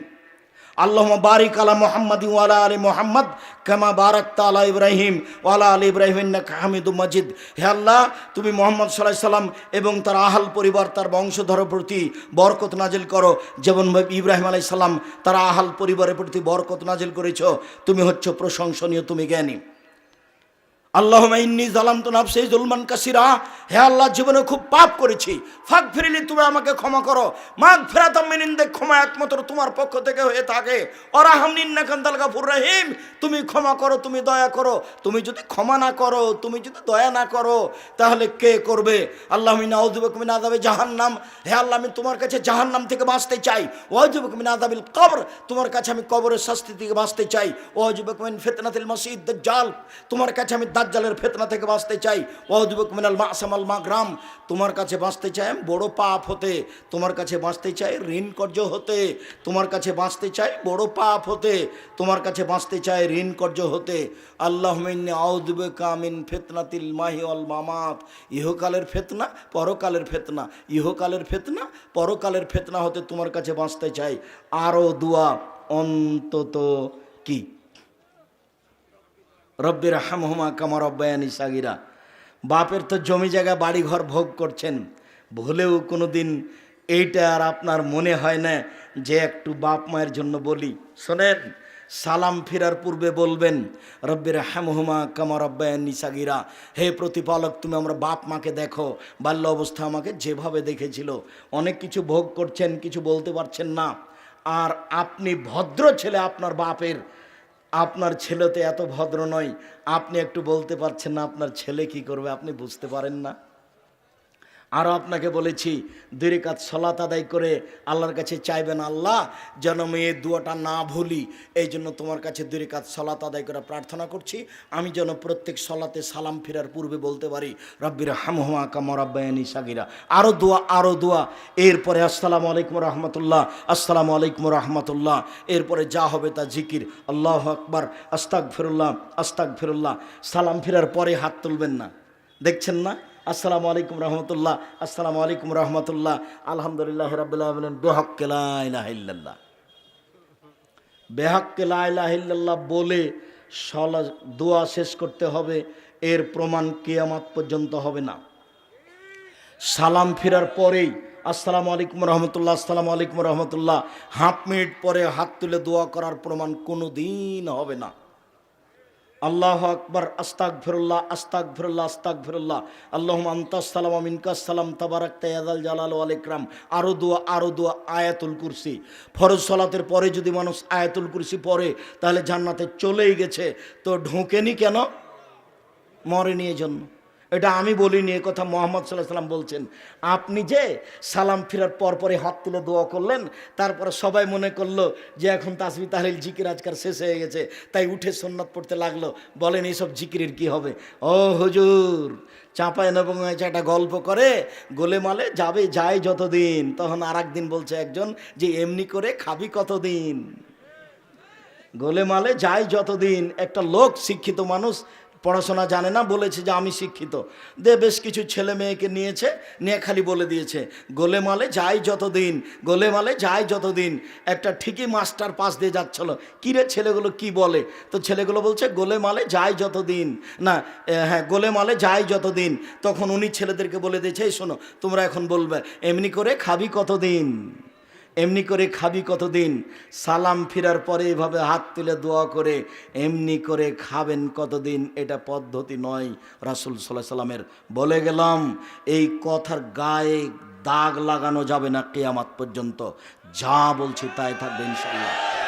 আল্লাহুম্মা বারিক আলা মুহাম্মাদি ওয়া আলা আলি মুহাম্মাদ কামা বারাকতা আলা ইব্রাহিম ওয়া আলা আলি ইব্রাহিম ইন্নাকা হামিদুম মাজিদ। হে আল্লাহ, তুমি মুহাম্মদ সাল্লাল্লাহু আলাইহি সাল্লাম এবং তার আহল পরিবার, তার বংশধরের প্রতি বরকত নাজিল করো, যেমনভাবে ইব্রাহিম আলাইহিস সালাম তার আহল পরিবারের প্রতি বরকত নাজিল করেছো। তুমি হচ্ছ প্রশংসনীয়, তুমি জ্ঞানী। আল্লাহুম্মা ইন্নী যালামতু নাফসি যুলমান কাসীরা, হে আল্লাহ জীবনে খুব পাপ করেছি, ফাগফিরলি, তুমি আমাকে ক্ষমা করো। মাগফিরাতাম মিন ইনদিক, ক্ষমা একমাত্র তোমার পক্ষ থেকে হয়ে থাকে। ওয়ারহামনি ইন্নাকা আনতাল গাফুর রহিম, তুমি ক্ষমা করো, তুমি দয়া করো। তুমি যদি ক্ষমা না করো, তুমি যদি দয়া না করো, তাহলে কে করবে? আল্লাহুম্মা ইন্নী আউযু বিকা মিন আযাবি জাহান্নাম, হে আল্লাহ আমি তোমার কাছে জাহান্নাম থেকে বাঁচতে চাই। ওয়া আউযু বিকা মিন আযাবিল কবর, তোমার কাছে আমি কবরের শাস্তি থেকে বাঁচতে চাই। ওয়া আউযু বিকা মিন ফিতনাতিল মাসিহিদ দাজ্জাল, তোমার কাছে আমি দাজ্জালের ফিতনা থেকে বাঁচতে চাই। ওয়া আউযু বিকা মিনাল মা'সাম ওয়াল মাগরাম, তোমার কাছে বাঁচতে চাই আমি বড় পাপ হতে, তোমার কাছে বাঁচতে চাই ঋণ কর্য হতে, তোমার কাছে বাঁচতে চাই বড় পাপ হতে, তোমার কাছে বাঁচতে চাই ঋণ কর্য হতে। আল্লাহুম্মা ইন্নী আউযু বিকা মিন ফিতনাতিল মাহি ওয়াল মামাত, ইহকালের ফিতনা, পরকালের ফিতনা, ইহকালের ফিতনা, পরকালের ফিতনা হতে তোমার কাছে বাঁচতে চাই। আরও দোয়া অন্তত কি, রব্বির হামহুমা কামা রব্বায়ানি সাগীরা। বাপের তো জমি জায়গা বাড়ি ঘর ভোগ করছেন, ভুলেও কোনো দিন এইটা আর আপনার মনে হয় না যে একটু বাপ মায়ের জন্য বলি? শোনেন, সালাম ফেরার পূর্বে বলবেন রব্বির হামহুমা কামা রব্বায়ানি সাগীরা, হে প্রতিপালক তুমি আমরা বাপ মাকে দেখো, বাল্য অবস্থা আমাকে যেভাবে দেখেছিল। অনেক কিছু ভোগ করছেন, কিছু বলতে পারছেন না। আর আপনি ভদ্র ছেলে আপনার বাপের, আপনার ছেলে তো এত ভদ্র নয়, আপনি একটু বলতে পারছেন না আপনার ছেলে কি করবে, আপনি বুঝতে পারেন না। আরও আপনাকে বলেছি 2 রাকাত সালাত আদায় করে আল্লাহর কাছে চাইবেন, আল্লাহ যেন আমি এই দোয়াটা না ভুলি, এই জন্য তোমার কাছে 2 রাকাত সালাত আদায় করে প্রার্থনা করছি, আমি যেন প্রত্যেক সালাতে সালাম ফেরার পূর্বে বলতে পারি রব্বির হামহুমা কামা রব্বায়ানি সাগীরা। আরও দোয়া, আরও দোয়া। এরপরে আসসালামু আলাইকুম রহমতুল্লাহ, আসসালামু আলাইকুম রহমতুল্লাহ। এরপরে যা হবে তা জিকির, আল্লাহু আকবার, আস্তাগফিরুল্লাহ, আস্তাগফিরুল্লাহ। সালাম ফেরার পরে হাত তুলবেন না, দেখছেন না? আসসালামু আলাইকুম রহমতুল্লাহ, আসসালামু আলাইকুম রহমতুল্লাহ, আলহামদুলিল্লাহ রাব্বিল আলামিন, বিহাক্কি লা ইলাহা ইল্লাল্লাহ, বিহাক্কি লা ইলাহা ইল্লাল্লাহ বলে দোয়া শেষ করতে হবে। এর প্রমাণ কিয়ামত পর্যন্ত হবে না। সালাম ফেরার পরেই আসসালামু আলাইকুম রহমতুল্লাহ, আসসালামু আলাইকুম রহমতুল্লাহ, হাফ মিনিট পরে হাত তুলে দোয়া করার প্রমাণ কোনো দিন হবে না। আল্লাহু আকবার, আস্তাগফিরুল্লাহ, আস্তাগফিরুল্লাহ, আস্তাগফিরুল্লাহ, আল্লাহুম্মা আনতাস সালাম ওয়া মিনকাস সালাম তাবারাকতা ইয়া যাল জালাল ওয়াল ইকরাম। আরও দোয়া, আরও দোয়া। আয়াতুল কুরসি, ফরজ সালাতের পরে যদি মানুষ আয়াতুল কুরসি পড়ে তাহলে জান্নাতে চলেই গেছে। তো ঢোকেনি কেন? মরেনি এজন্য। এটা আমি বলিনি, এ কথা মুহাম্মদ সাল্লাল্লাহু আলাইহি ওয়াসাল্লাম বলছেন। আপনি যে সালাম ফেরার পরে হাত তুলে দোয়া করলেন, তারপরে সবাই মনে করলো যে এখন তাসবিহ তাহলিল জিকির আজকার শেষ হয়ে গেছে, তাই উঠে সুন্নাত পড়তে লাগলো। বলেন এইসব জিকিরের কি হবে? ও হুজুর, চাঁপায় নবম হয়েছে একটা গল্প করে, গোলেমালে যাবে যায় যতদিন, তখন আর একদিন বলছে একজন যে এমনি করে খাবি কতদিন। গোলেমালে যায় যতদিন, একটা লোক শিক্ষিত মানুষ, পড়াশোনা জানে না, বলেছে যে আমি শিক্ষিত, বেশ কিছু ছেলে মেয়েকে নিয়েছে, নিয়ে খালি বলে দিয়েছে গোলেমালে যায় যতদিন, গোলেমালে যায় যতদিন। একটা ঠিকই মাস্টার পাশ দিয়ে যাচ্ছিল, কিরে ছেলেগুলো কি বলে? তো ছেলেগুলো বলছে গোলেমালে যায় যতদিন, না হ্যাঁ গোলেমালে যায় যতদিন। তখন উনি ছেলেদেরকে বলে দিয়েছে, এই শোনো তোমরা এখন বলবে এমনি করে খাবি কতদিন, এমনি করে খাবি কতদিন। সালাম ফিরার পরে এভাবে হাত তুলে দোয়া করে এমনি করে খাবেন কতদিন, এটা পদ্ধতি নয় রাসূল সাল্লাল্লাহু আলাইহি সাল্লামের। বলে গেলাম এই কথার গায়ে দাগ লাগানো যাবে না কিয়ামত পর্যন্ত, যা বলছি তাই থাকবে ইনশাআল্লাহ।